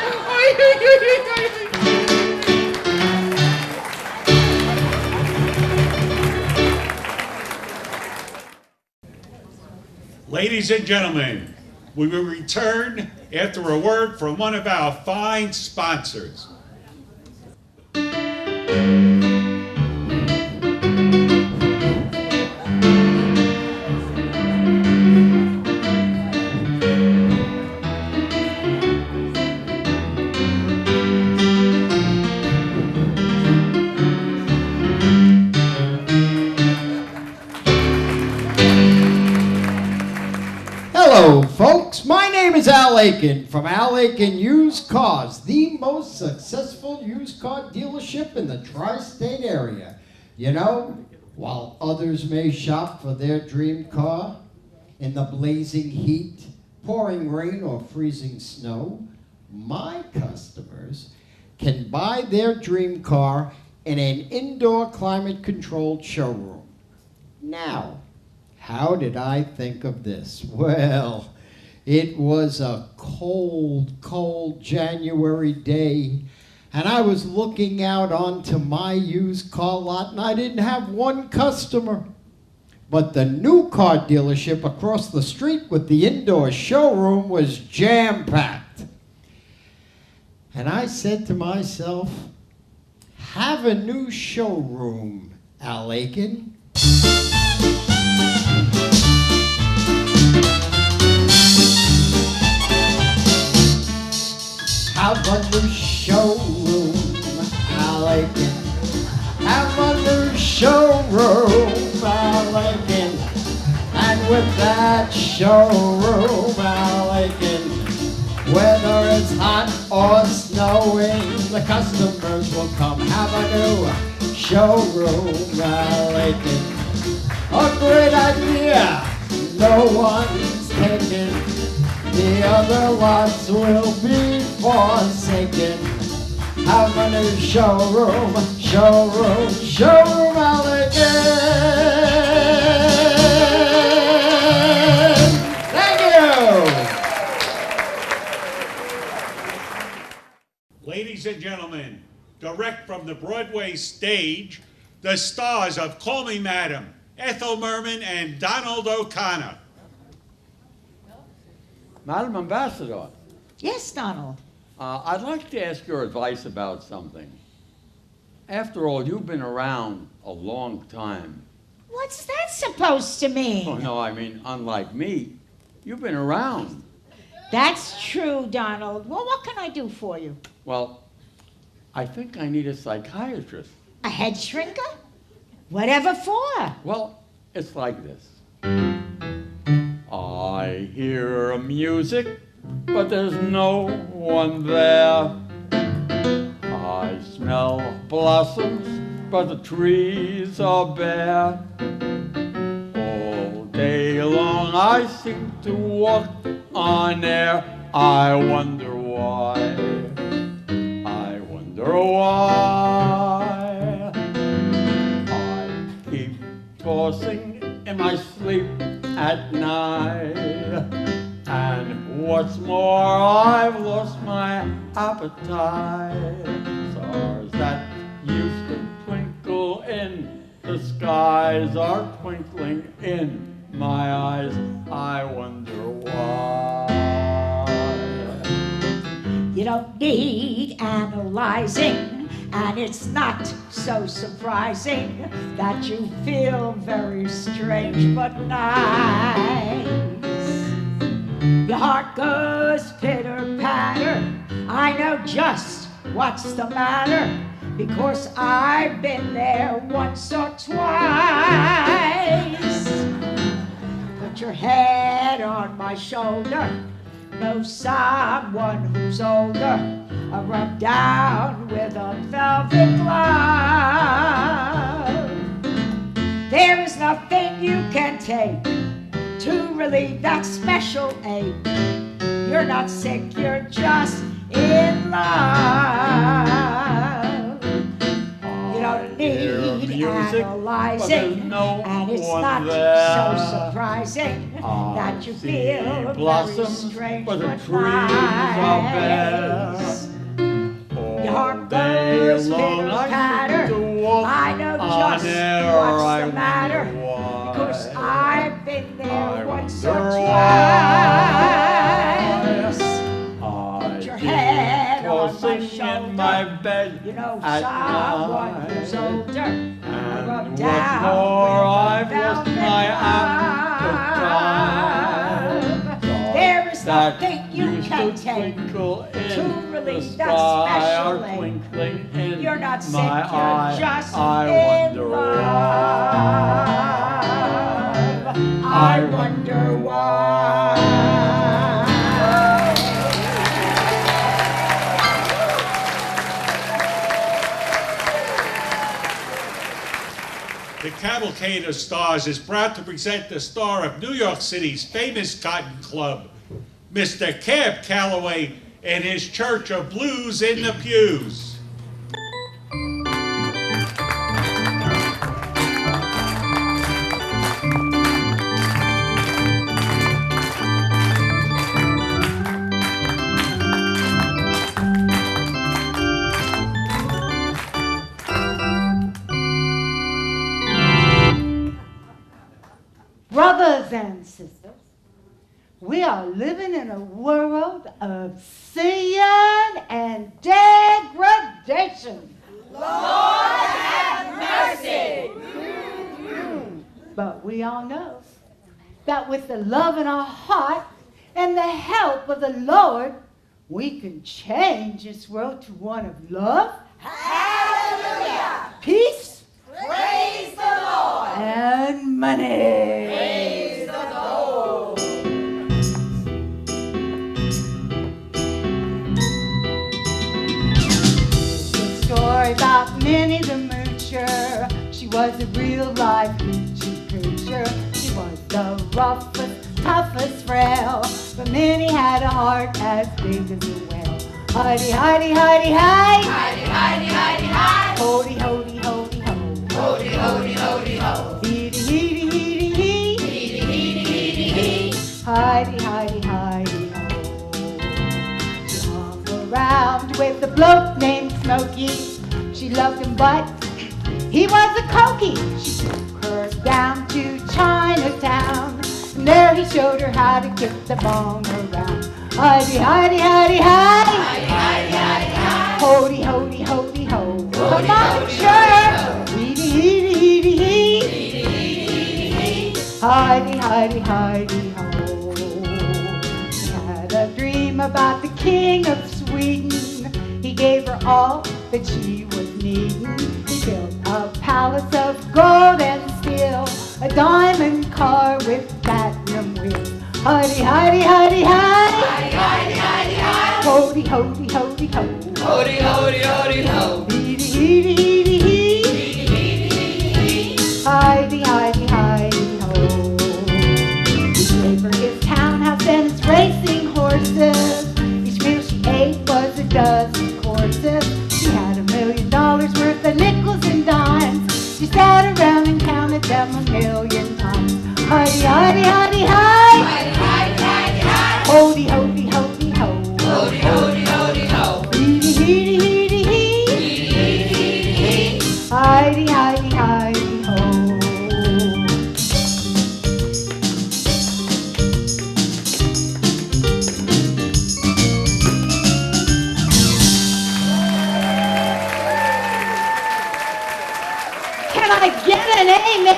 Ladies and gentlemen, we will return after a word from one of our fine sponsors. Hello, folks. My name is Al Aiken from Al Aiken Used Cars, the most successful used car dealership in the tri-state area. You know, while others may shop for their dream car in the blazing heat, pouring rain, or freezing snow, my customers can buy their dream car in an indoor climate-controlled showroom. Now, how did I think of this? Well, it was a cold, cold January day, and I was looking out onto my used car lot, and I didn't have one customer. But the new car dealership across the street with the indoor showroom was jam-packed. And I said to myself, have a new showroom, Al Aiken. Have a new showroom, Al Aiken. Have a new showroom, Al Aiken. And with that showroom, Al Aiken, whether it's hot or snowing, the customers will come. Have a new showroom, Al Aiken. A great idea, no one's taken. The other lots will be forsaken. Have a new showroom, showroom, showroom, Al Aiken. Thank you. Ladies and gentlemen, direct from the Broadway stage, the stars of Call Me Madam, Ethel Merman and Donald O'Connor. Madam Ambassador, Yes, Donald. I'd like to ask your advice about something. After all, you've been around a long time. What's that supposed to mean? Oh, no, I mean, unlike me, you've been around. That's true, Donald. Well, what can I do for you? Well, I think I need a psychiatrist. A head shrinker? Whatever for? Well, it's like this. I hear music, but there's no one there. I smell blossoms, but the trees are bare. All day long I seem to walk on air. I wonder why. I wonder why. I keep tossing in my sleep at night. And what's more, I've lost my appetite. Stars that used to twinkle in the skies are twinkling in my eyes. I wonder why. You don't need analyzing, and it's not so surprising that you feel very strange but nice. Your heart goes pitter-patter. I know just what's the matter. because I've been there once or twice. Put your head on my shoulder, know someone who's older, or rub down with a velvet glove. There is nothing you can take to relieve that special ache. You're not sick, you're just in love. You don't need analyzing, and it's not so surprising that you feel very strange but nice. Your heart goes pitter-patter. I know just what's the matter, because I've been there once or twice. Put your head on my shoulder, you know someone who's older, rub down with a velvet glove. There is nothing you can take to release that special ache. You're not sick, you're just in love. I wonder why. The Cavalcade of Stars is proud to present the star of New York City's famous Cotton Club, Mr. Cab Calloway and his Church of Blues in the Pews. Brothers and sisters, we are living in a world of sin and degradation. Lord have mercy. But we all know that with the love in our heart and the help of the Lord, we can change this world to one of love, Hallelujah. peace, Praise the Lord. and money. Praise the Lord. The story about Minnie the Moocher. She was a real life hoochie coocher. She was the roughest, toughest frail, but Minnie had a heart as big as a whale. Heidi, Heidi, Heidi, hi. Heidi, Heidi, Heidi, hi. Hody, hody, hody, ho. Hody, hody, hody, ho. Heedy, heedy, heedy, hee. Heedy, heedy, heedy, hee. Heidi, Heidi, Heidi, ho. She hung around with a bloke named Smokey. She loved him, but he was a cokey. She took her down to Chinatown, and there he showed her how to kick the bong around. Heidi, Heidi, Heidi, hi. Heidi, Heidi, Heidi, hi. Hody, hody, hody, ho. Hody, Come on, hody, church. hody, Heedy, heedy, heedy, hee. Heedy, heedy, heedy, hee. Heidi, Heidi, Heidi, ho. She had a dream about the king of Sweden. He gave her all that she was needing. He built a palace of gold and steel, a diamond car with platinum wheels. Heidi, Heidi, Heidi, hi. Heidi, Heidi, Heidi, hi. Hody, hody, hody, ho. Hody, hody, hody, ho. Heedy, heedy, heedy, hee. Heedy, heedy, heedy, hee. Heidi, Heidi, Heidi, ho. He gave her his townhouse and his racing horses. Each meal she ate was a dozen courses. She had $1 million worth of nickels and dimes. She sat around and counted them 1,000,000 times. Heidi, Heidi, Heidi, hi. Heidi, Heidi, Heidi, hi. Hody, hody, hody, ho. Hody, hody, hody, ho. Heedy, heedy, heedy, hee. Heedy, heedy, heedy, hee. Heidi, Heidi, Heidi, ho. Can I get an amen?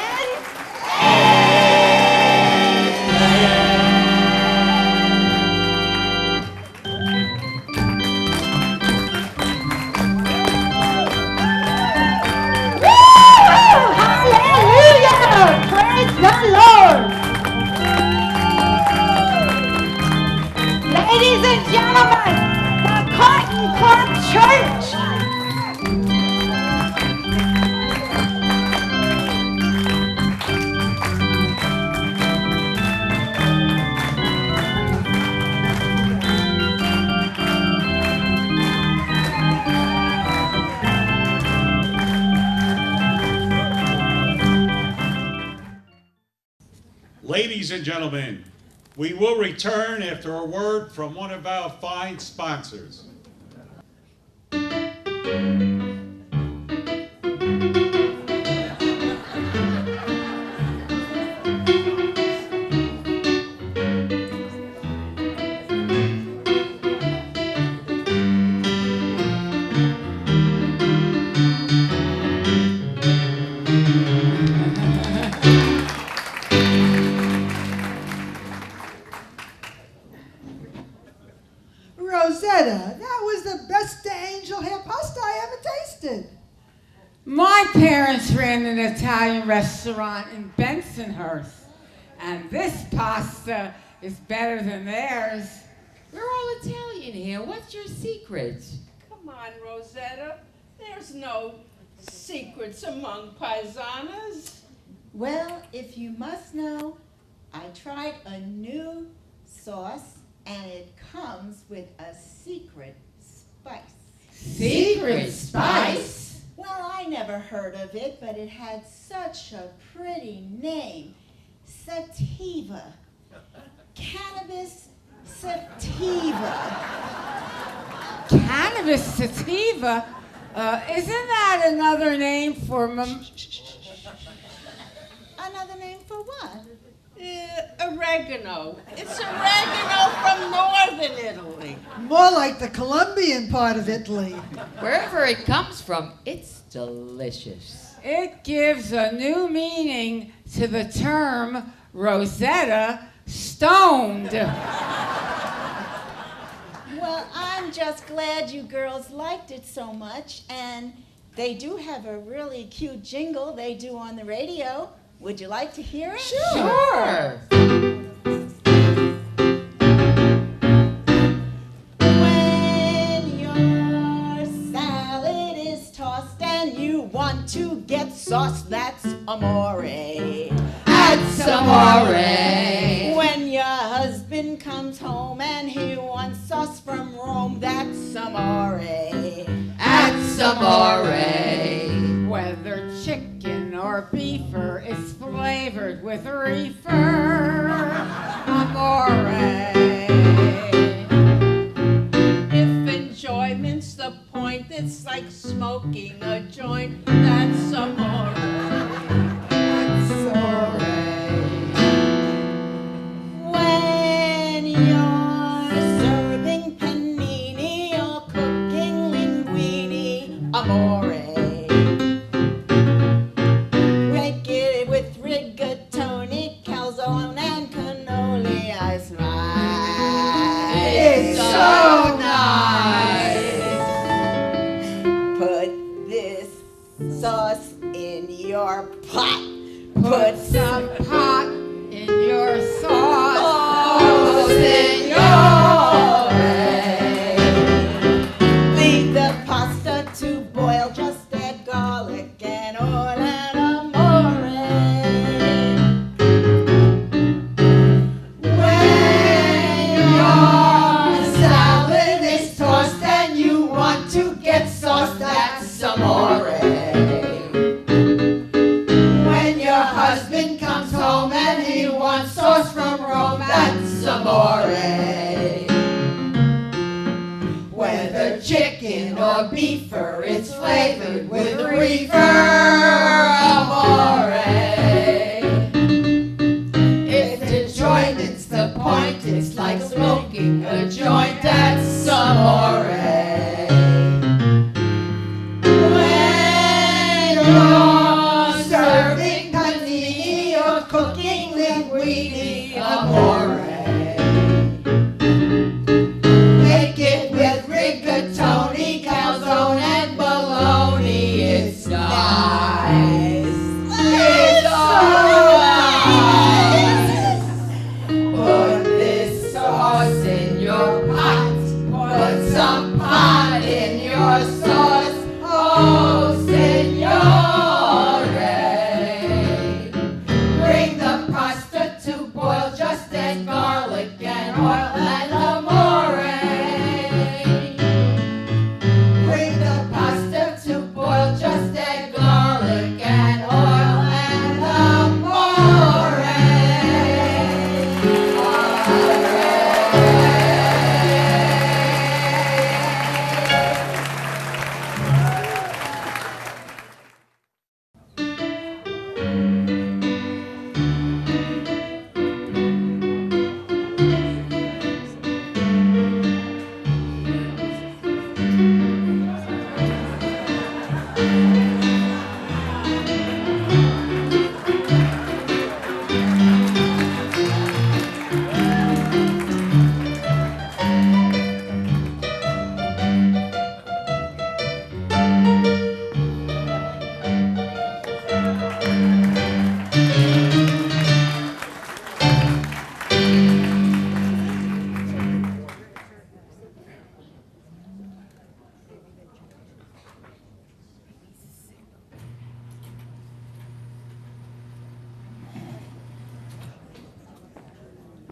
Ladies and gentlemen, we will return after a word from one of our fine sponsors. Rosetta, that was the best angel hair pasta I ever tasted. My parents ran an Italian restaurant in Bensonhurst, and this pasta is better than theirs. We're all Italian here. What's your secret? Come on, Rosetta. There's no secrets among paisanas. Well, if you must know, I tried a new sauce and it comes with a secret spice. Secret spice? Well, I never heard of it, but it had such a pretty name. Sativa. Cannabis sativa. Cannabis sativa? Isn't that another name for Another name for what? Oregano. It's oregano from northern Italy. More like the Colombian part of Italy. Wherever it comes from, it's delicious. It gives a new meaning to the term Rosetta Stoned. Well, I'm just glad you girls liked it so much, and they do have a really cute jingle they do on the radio. Would you like to hear it? Sure. When your salad is tossed and you want to get sauce, that's amore. That's amore. When your husband comes home and he wants sauce from Rome, that's amore. That's amore. Whether chicken or beefer is flavored with reefer. Amore. If enjoyment's the point, it's like smoking a joint. That's amore. That's amore. When you're serving panini or cooking linguine, amore. Make it with rigatoni, calzone, and cannoli. I smile. It's so nice. Put this sauce in your pot. Put some pot in your sauce. Oh, signore. Leave the pasta to boil, just add garlic and oil and amore. When your salad is tossed and you want to get sauce, that's amore. When your husband comes home and he wants sauce from Rome, that's amore. Whether chicken or beefer, it's flavored with reefer. Amore. If enjoyment's the point, it's like smoking a joint. That's amore. When you're serving panini or cooking linguine, amore. Make it with rigatoni, calzone, and bologna. It's nice. It's so nice. Put this sauce in your pot. Put some pot in your sauce. Oh, signore.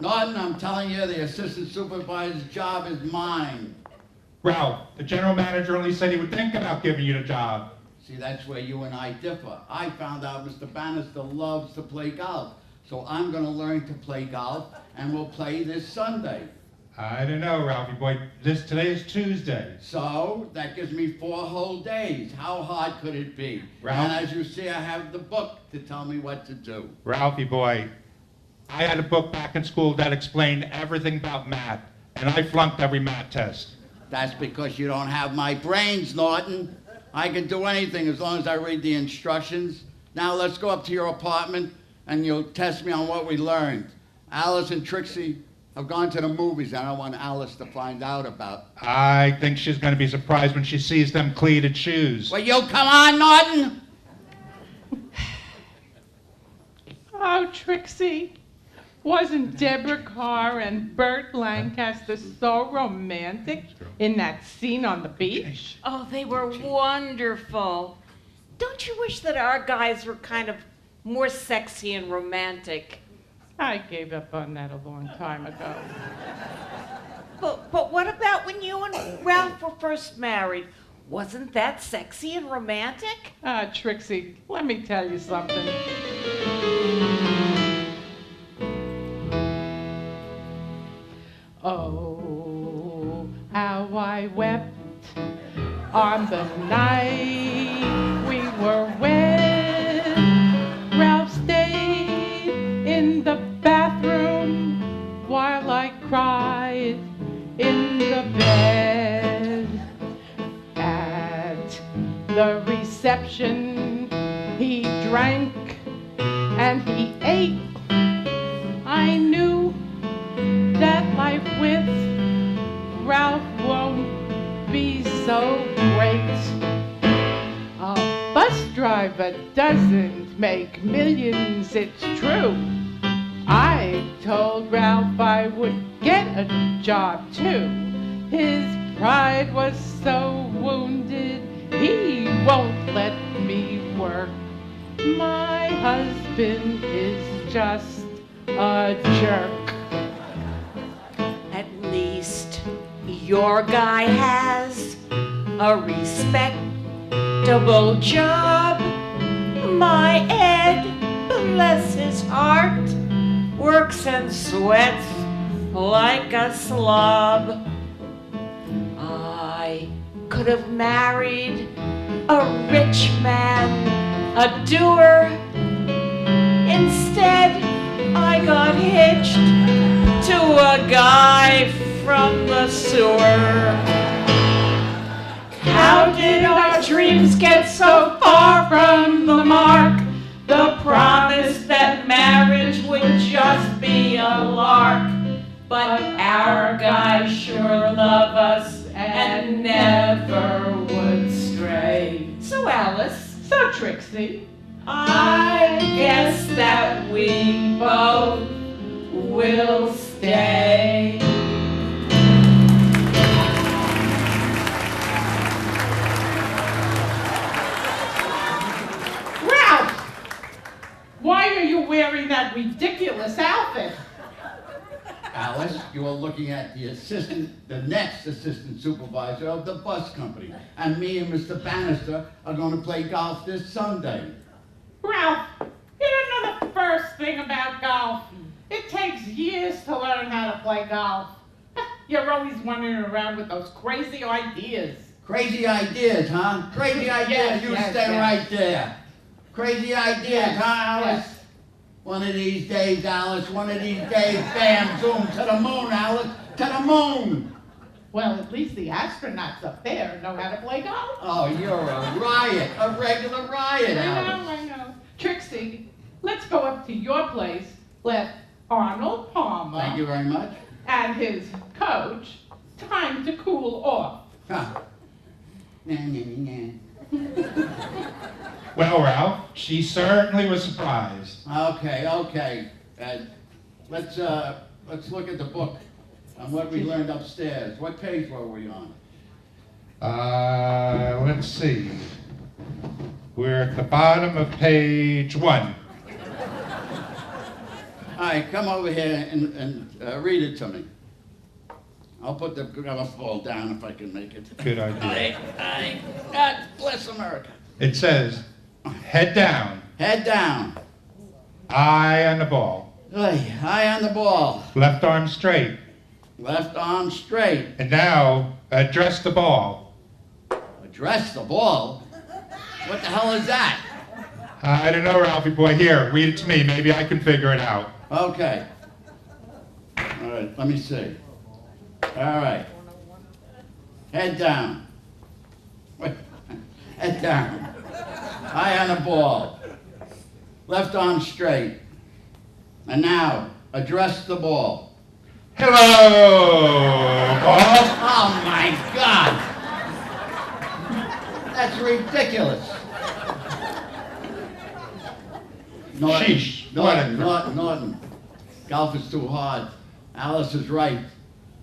Norton, I'm telling you, the assistant supervisor's job is mine. Ralph, the general manager only said he would think about giving you the job. See, that's where you and I differ. I found out Mr. Bannister loves to play golf. So I'm going to learn to play golf, and we'll play this Sunday. I don't know, Ralphie boy. Today is Tuesday. So that gives me 4 whole days. How hard could it be? Ralph? And as you see, I have the book to tell me what to do. Ralphie boy, I had a book back in school that explained everything about math, and I flunked every math test. That's because you don't have my brains, Norton. I can do anything as long as I read the instructions. Now let's go up to your apartment and you'll test me on what we learned. Alice and Trixie have gone to the movies. I don't want Alice to find out about. I think she's going to be surprised when she sees them cleated shoes. Will you come on, Norton? Oh, Trixie, wasn't Deborah Carr and Burt Lancaster so romantic in that scene on the beach? Oh, they were wonderful. Don't you wish that our guys were kind of more sexy and romantic? I gave up on that a long time ago. But what about when you and Ralph were first married? Wasn't that sexy and romantic? Trixie, let me tell you something. Oh, how I wept on the night we were wed. Ralph stayed in the bathroom while I cried in the bed. At the reception, he drank and he ate. I knew that life with Ralph won't be so great. A bus driver doesn't make millions, it's true. I told Ralph I would get a job too. His pride was so wounded, he won't let me work. My husband is just a jerk. At least your guy has a respectable job. My Ed, bless his heart, works and sweats like a slob. I could have married a rich man, a doer. Instead, I got hitched to a guy from the sewer. How did our dreams get so far from the mark? The promise that marriage would just be a lark. But our guys sure love us and never would stray. So Alice, So Trixie, I guess that we both will stay. Ralph, why are you wearing that ridiculous outfit? Alice, you are looking at the next assistant supervisor of the bus company. And me and Mr. Bannister are going to play golf this Sunday. Ralph, you don't know the first thing about golf. It takes years to learn how to play golf. You're always wandering around with those crazy ideas. Crazy ideas, huh? Crazy ideas. Yes, You yes, stay yes. right there. Crazy ideas, Yes, huh, Alice? yes. One of these days, Alice, one of these days, bam, zoom, to the moon, Alice, to the moon. Well, at least the astronauts up there know how to play golf. Oh, you're a riot, a regular riot, Alice. I know. Trixie, let's go up to your place. Let Arnold Palmer Thank you very much. and his coach time to cool off. Huh. Nah, nah, nah. Well, Ralph, she certainly was surprised. Okay. Let's look at the book on what we learned upstairs. What page were we on? Let's see. We're at the bottom of page 1. All right, come over here and read it to me. I'll put the gramophone down if I can make it. Good idea. All right. God bless America. It says, head down, Head down. eye on the ball, Eye on the ball. left arm straight. Left arm straight. And now, address the ball. Address the ball? What the hell is that? I don't know, Ralphie boy. Here, read it to me. Maybe I can figure it out. Okay. All right, let me see. All right. Head down. Wait. Head down. Eye on the ball. Left arm straight. And now, address the ball. Hello, ball. Oh my God! That's ridiculous. Sheesh. Norton. Golf is too hard. Alice is right.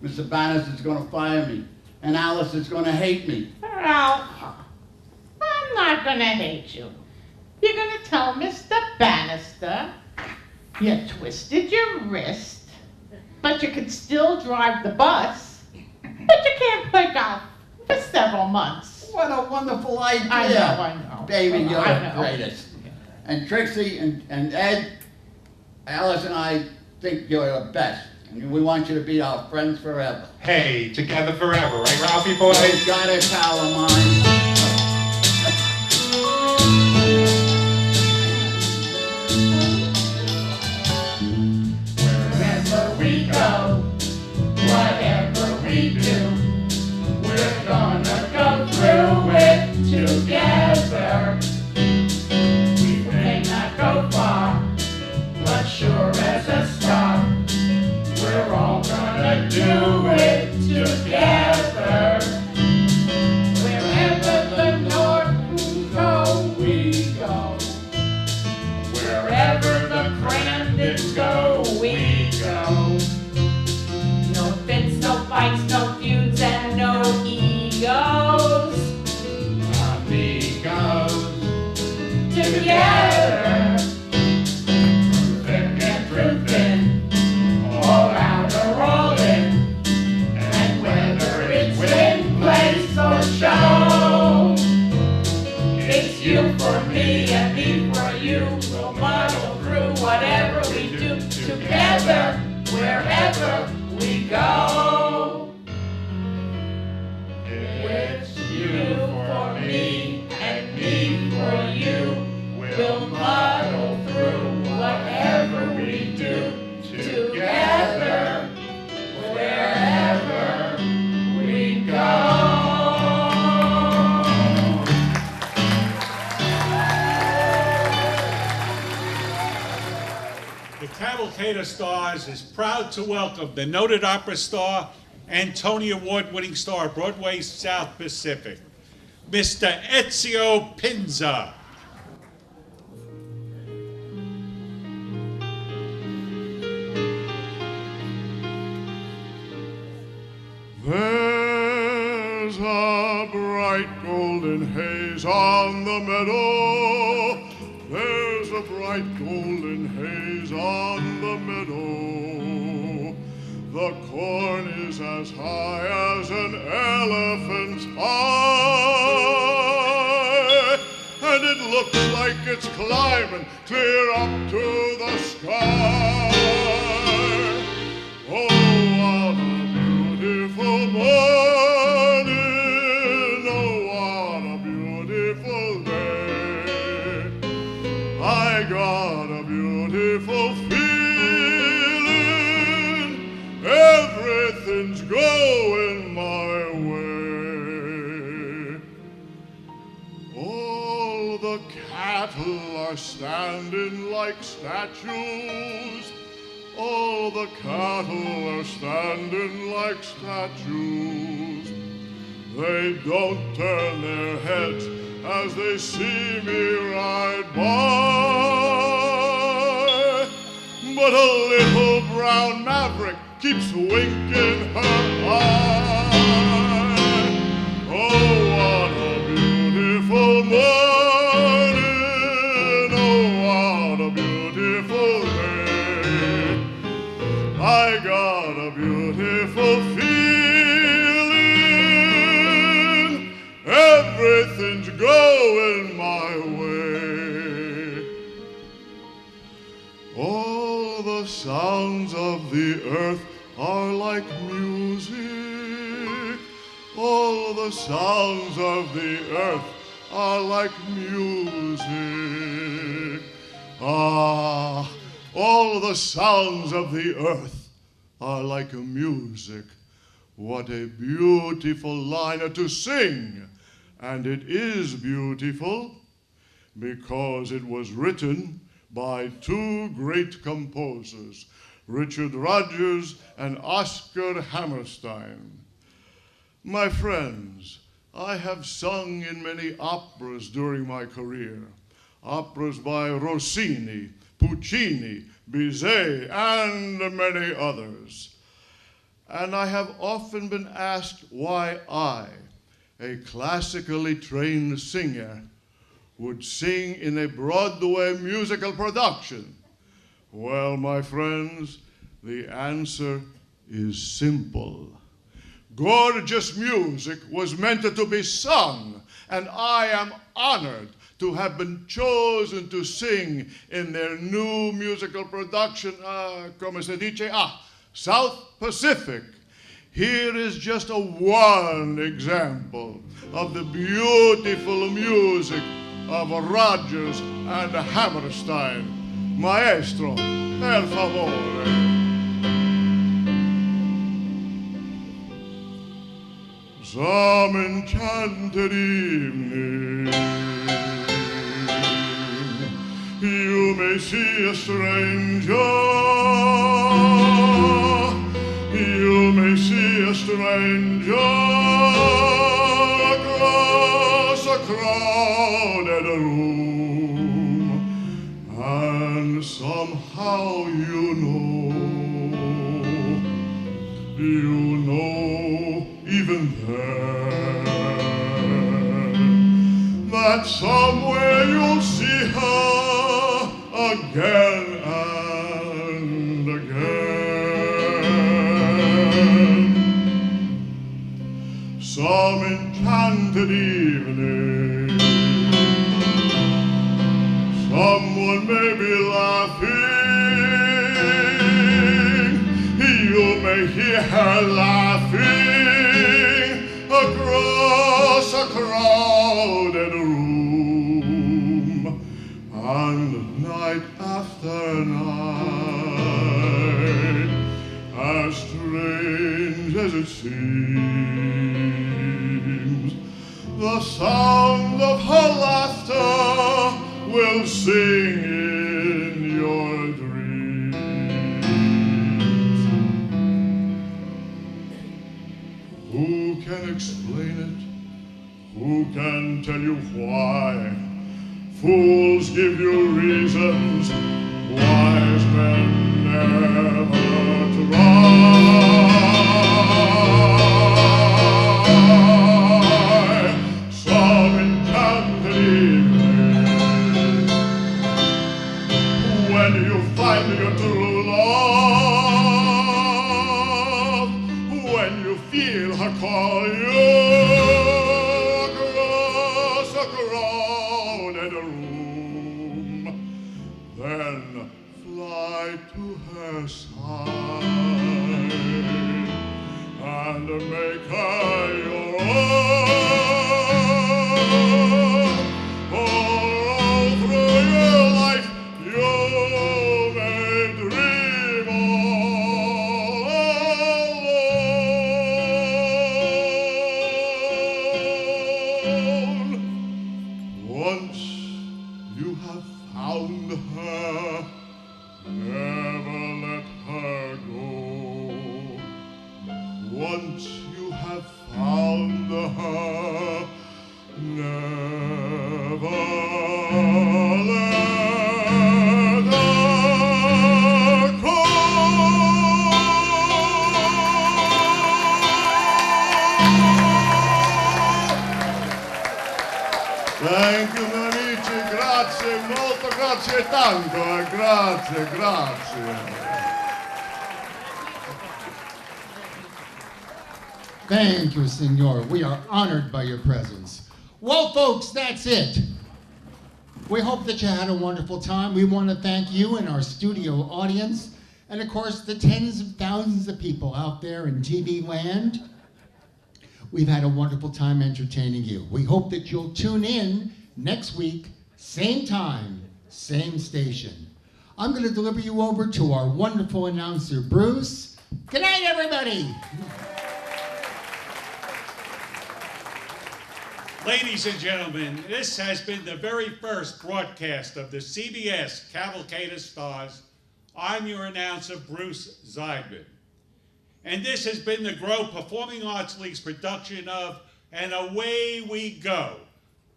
Mr. Bannister is going to fire me. And Alice is going to hate me. Ralph, I'm not gonna hate you. You're gonna tell Mr. Bannister you twisted your wrist, but you can still drive the bus, but you can't play golf for several months. What a wonderful idea. I know. Baby, you're I the know. greatest. And Trixie and Ed, Alice and I think you're the best. And we want you to be our friends forever. Hey, together forever, right, Ralphie boy? You got it, pal of mine. Wherever we go, whatever we do, we're gonna go through it together. We may not go far, but sure as a star, we're all gonna do it together. Wherever the Nortons go, we go. Wherever the Crandons go, we go. No fits, no fights, no feuds, and no egos. Amigos. Together. Thick and through thin. All out or all in. And whether it's win, place, or show, it's you for me and me for you. We'll muddle through whatever we do together, wherever we go. It's you for me and me for you. We'll muddle through whatever we do together, wherever we go. The Cavalcade of Stars is proud to welcome the noted opera star and Tony Award-winning star of Broadway South Pacific, Mr. Ezio Pinza. There's a bright golden haze on the meadow. There's a bright golden haze on the meadow. The corn is as high as an elephant's eye, and it looks like it's climbing clear up to the sky. Oh, what a beautiful morning, oh, what a beautiful day. I got a beautiful feeling, everything's going my way. All the cattle are standing like statues. All the cattle are standing like statues. They don't turn their heads as they see me ride by. But a little brown maverick keeps winking her eye. Oh, what a beautiful morning. Oh, what a beautiful day. the sounds of the earth are like music. All the sounds of the earth are like music. Ah, all the sounds of the earth are like music. What a beautiful line to sing. And it is beautiful because it was written by two great composers, Richard Rodgers and Oscar Hammerstein. My friends, I have sung in many operas during my career. Operas by Rossini, Puccini, Bizet, and many others. And I have often been asked why I, a classically trained singer, would sing in a Broadway musical production. Well, my friends, the answer is simple. Gorgeous music was meant to be sung, and I am honored to have been chosen to sing in their new musical production, como se dice, South Pacific. Here is just one example of the beautiful music of Rodgers and Hammerstein. Maestro, per favore. Some enchanted evening, you may see a stranger. You may see a stranger across a crowded room, and somehow you know even then, that somewhere you'll see her again and again. Some enchanted evening, someone may be laughing. You may hear her laughing across a crowded room, and night after night, as strange as it seems, the sound of her laughter will sing in your dreams. Who can explain it? Who can tell you why? Fools give you reasons, wise men never try. Some enchanted evening, when you find your true love, when you feel her call you across a crowded room, then fly to her side and make her your own. All through your life you may dream all alone. Once you have found her, never let her go. Once you have found her, never let her go. Thank you, amici, grazie, molto grazie tanto, grazie, grazie. Thank you, Signor. We are honored by your presence. Well, folks, that's it. We hope that you had a wonderful time. We want to thank you and our studio audience. and of course the tens of thousands of people out there in TV land. We've had a wonderful time entertaining you. We hope that you'll tune in next week, same time, same station. I'm going to deliver you over to our wonderful announcer, Bruce. Good night, everybody. Ladies and gentlemen, this has been the very first broadcast of the CBS Cavalcade of Stars. I'm your announcer, Bruce Zeidman. And this has been the Grow Performing Arts League's production of And Away We Go.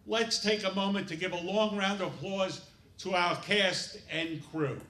Let's take a moment to give a long round of applause to our cast and crew.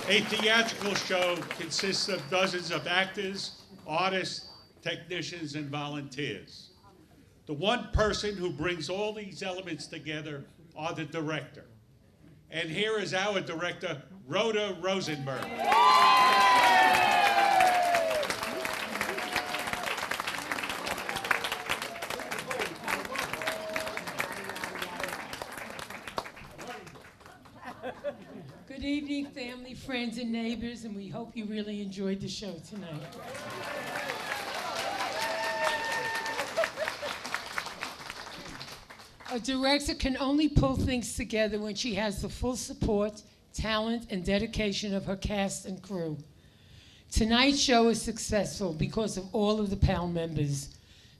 A theatrical show consists of dozens of actors, artists, technicians, and volunteers. The one person who brings all these elements together are the director. And here is our director, Rhoda Rosenberg. Good evening, family, friends, and neighbors, and we hope you really enjoyed the show tonight. A director can only pull things together when she has the full support, talent, and dedication of her cast and crew. Tonight's show is successful because of all of the PAL members.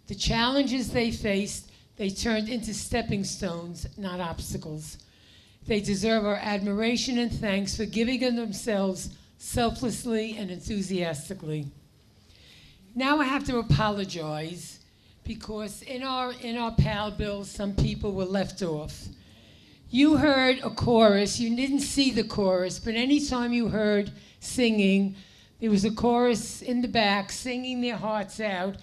The challenges they faced, they turned into stepping stones, not obstacles. They deserve our admiration and thanks for giving of themselves selflessly and enthusiastically. Now I have to apologize because in our PAL bill, some people were left off. You heard a chorus, you didn't see the chorus, but anytime you heard singing, there was a chorus in the back singing their hearts out,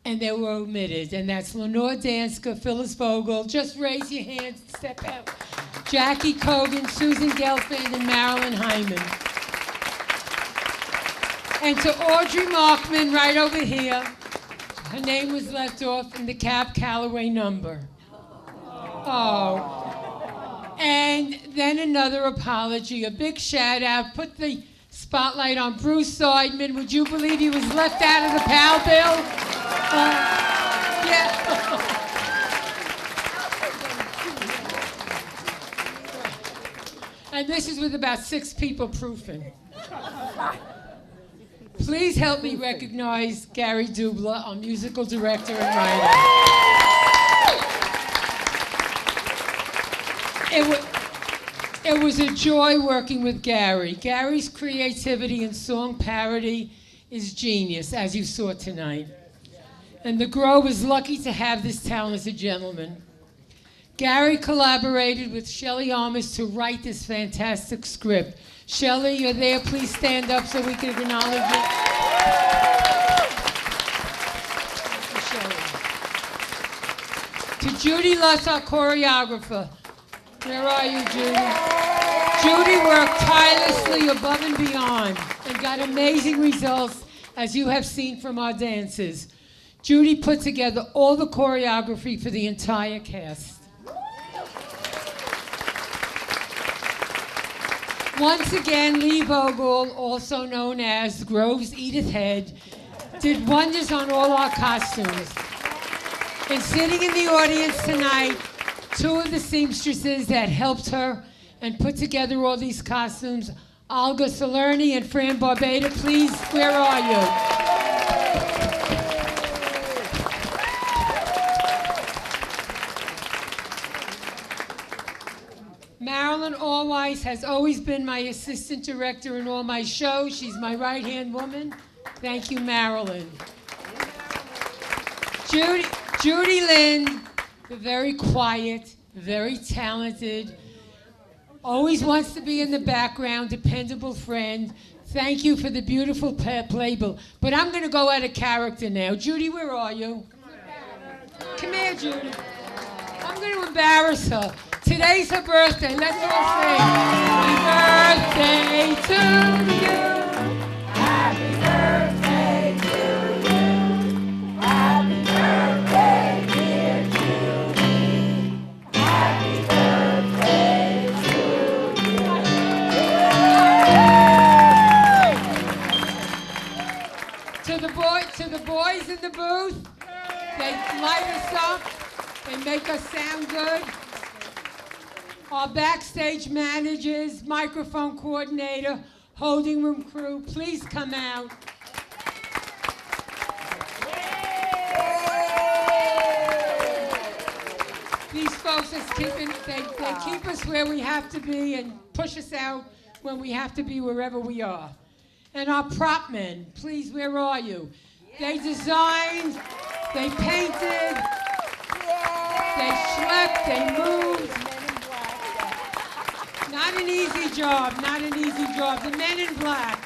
and they were omitted. And that's Lenore Danska, Phyllis Vogel, just raise your hands and step out. Jackie Cogan, Susan Gelfand, and Marilyn Hyman. And to Audrey Markman, right over here, her name was left off in the Cab Calloway number. Oh. And then another apology, a big shout out, put the spotlight on Bruce Seidman. Would you believe he was left out of the PAL bill? Yeah. And this is with about 6 people proofing. Please help me recognize Gary Dubla, our musical director and writer. It was a joy working with Gary. Gary's creativity in song parody is genius, as you saw tonight. And the Grove is lucky to have this talented gentleman. Gary collaborated with Shelley Armis to write this fantastic script. Shelley, you're there. Please stand up so we can acknowledge it. To Judy Luss, our choreographer. Where are you, Judy? Judy worked tirelessly above and beyond and got amazing results, as you have seen from our dances. Judy put together all the choreography for the entire cast. Once again, Lee Vogel, also known as Grove's Edith Head, did wonders on all our costumes. And sitting in the audience tonight, 2 of the seamstresses that helped her and put together all these costumes, Olga Salerni and Fran Barbada, please, where are you? Marilyn Allwise has always been my assistant director in all my shows. She's my right-hand woman. Thank you, Marilyn. Judy Lynn, the very quiet, very talented, always wants to be in the background, dependable friend. Thank you for the beautiful playbill. But I'm going to go out of character now. Judy, where are you? Come here, Judy. I'm going to embarrass her. Today's her birthday. Let's all sing. Happy birthday to you. Happy birthday to you. Happy birthday, dear Judy. Happy birthday to you. To the boys in the booth, they light us up. They make us sound good. Our backstage managers, microphone coordinator, holding room crew, please come out. These folks are they keep us where we have to be and push us out when we have to be wherever we are. And our prop men, please, where are you? They designed, they painted, they slept, they moved. Not an easy job, not an easy job. The Men in Black.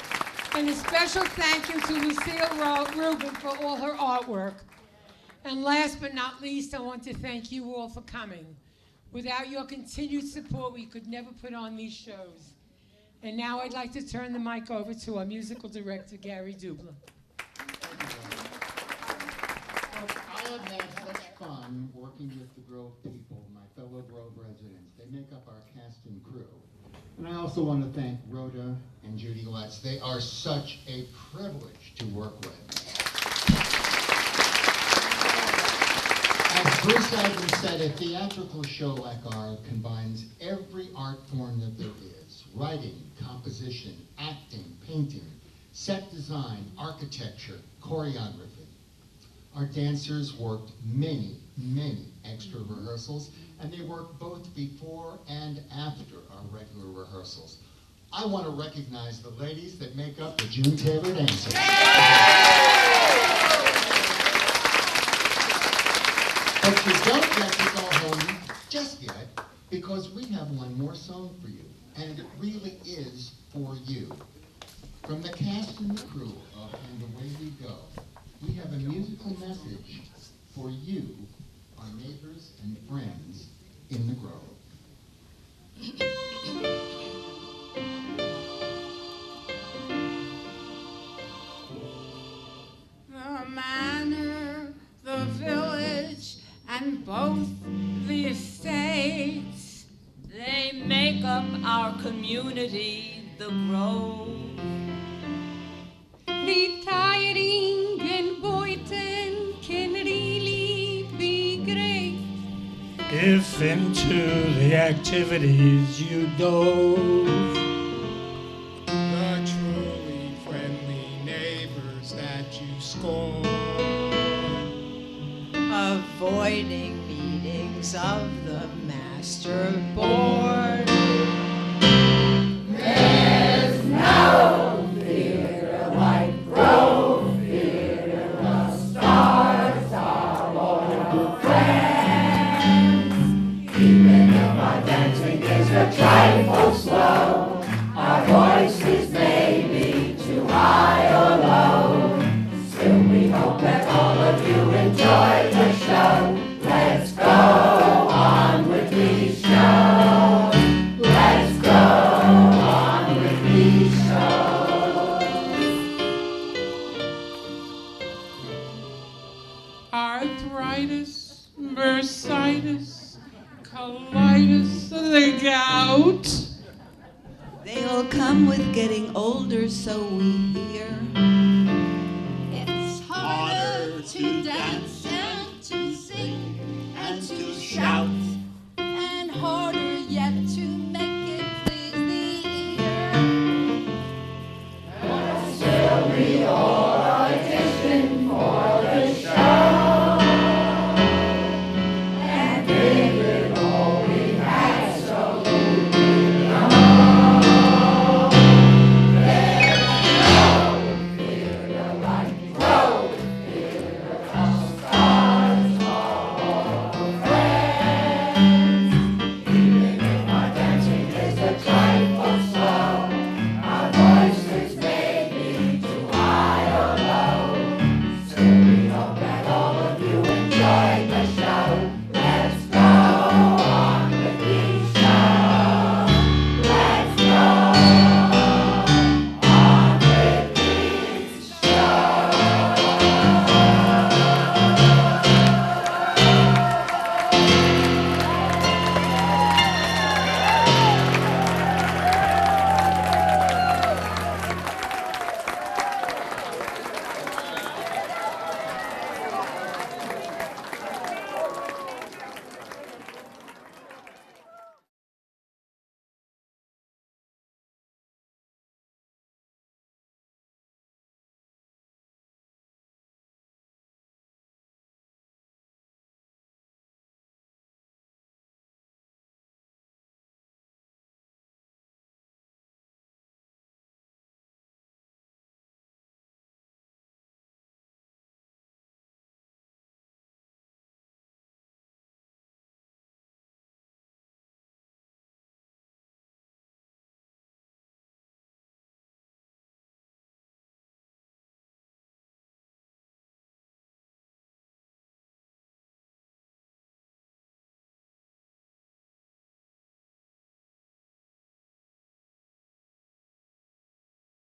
And a special thank you to Lucille Rubin for all her artwork. And last but not least, I want to thank you all for coming. Without your continued support, we could never put on these shows. And now I'd like to turn the mic over to our musical director, Gary Dubla. I have had such fun working with the Grove people, my fellow Grove residents. They make up our cast and crew. And I also want to thank Rhoda and Judy Lutz. They are such a privilege to work with. As Bruce Seidman said, a theatrical show like ours combines every art form that there is: writing, composition, acting, painting, set design, architecture, choreography. Our dancers worked many, many extra rehearsals, and they worked both before and after our regular rehearsals. I want to recognize the ladies that make up the June Taylor Dancers. But you don't get to go home just yet, because we have one more song for you, and it really is for you. From the cast and the crew of And the Way We Go, we have a musical message and friends in the Grove. The manor, the village, and both the estates, They make up our community, the Grove. retiring in Boynton can really be great. If into the activities you dove, The truly friendly neighbors that you scorn. Avoiding meetings of the master board. There's no theater like Grove Theater. The stars are all friends. Even if our dancing is a trifle slow, our voices may be too high or low. Still we hope that all of you enjoy the show. Let's go on with these shows. Let's go on with these shows. Arthritis, bursitis, colitis, the gout. They'll come with getting older, so we hear. It's harder to dance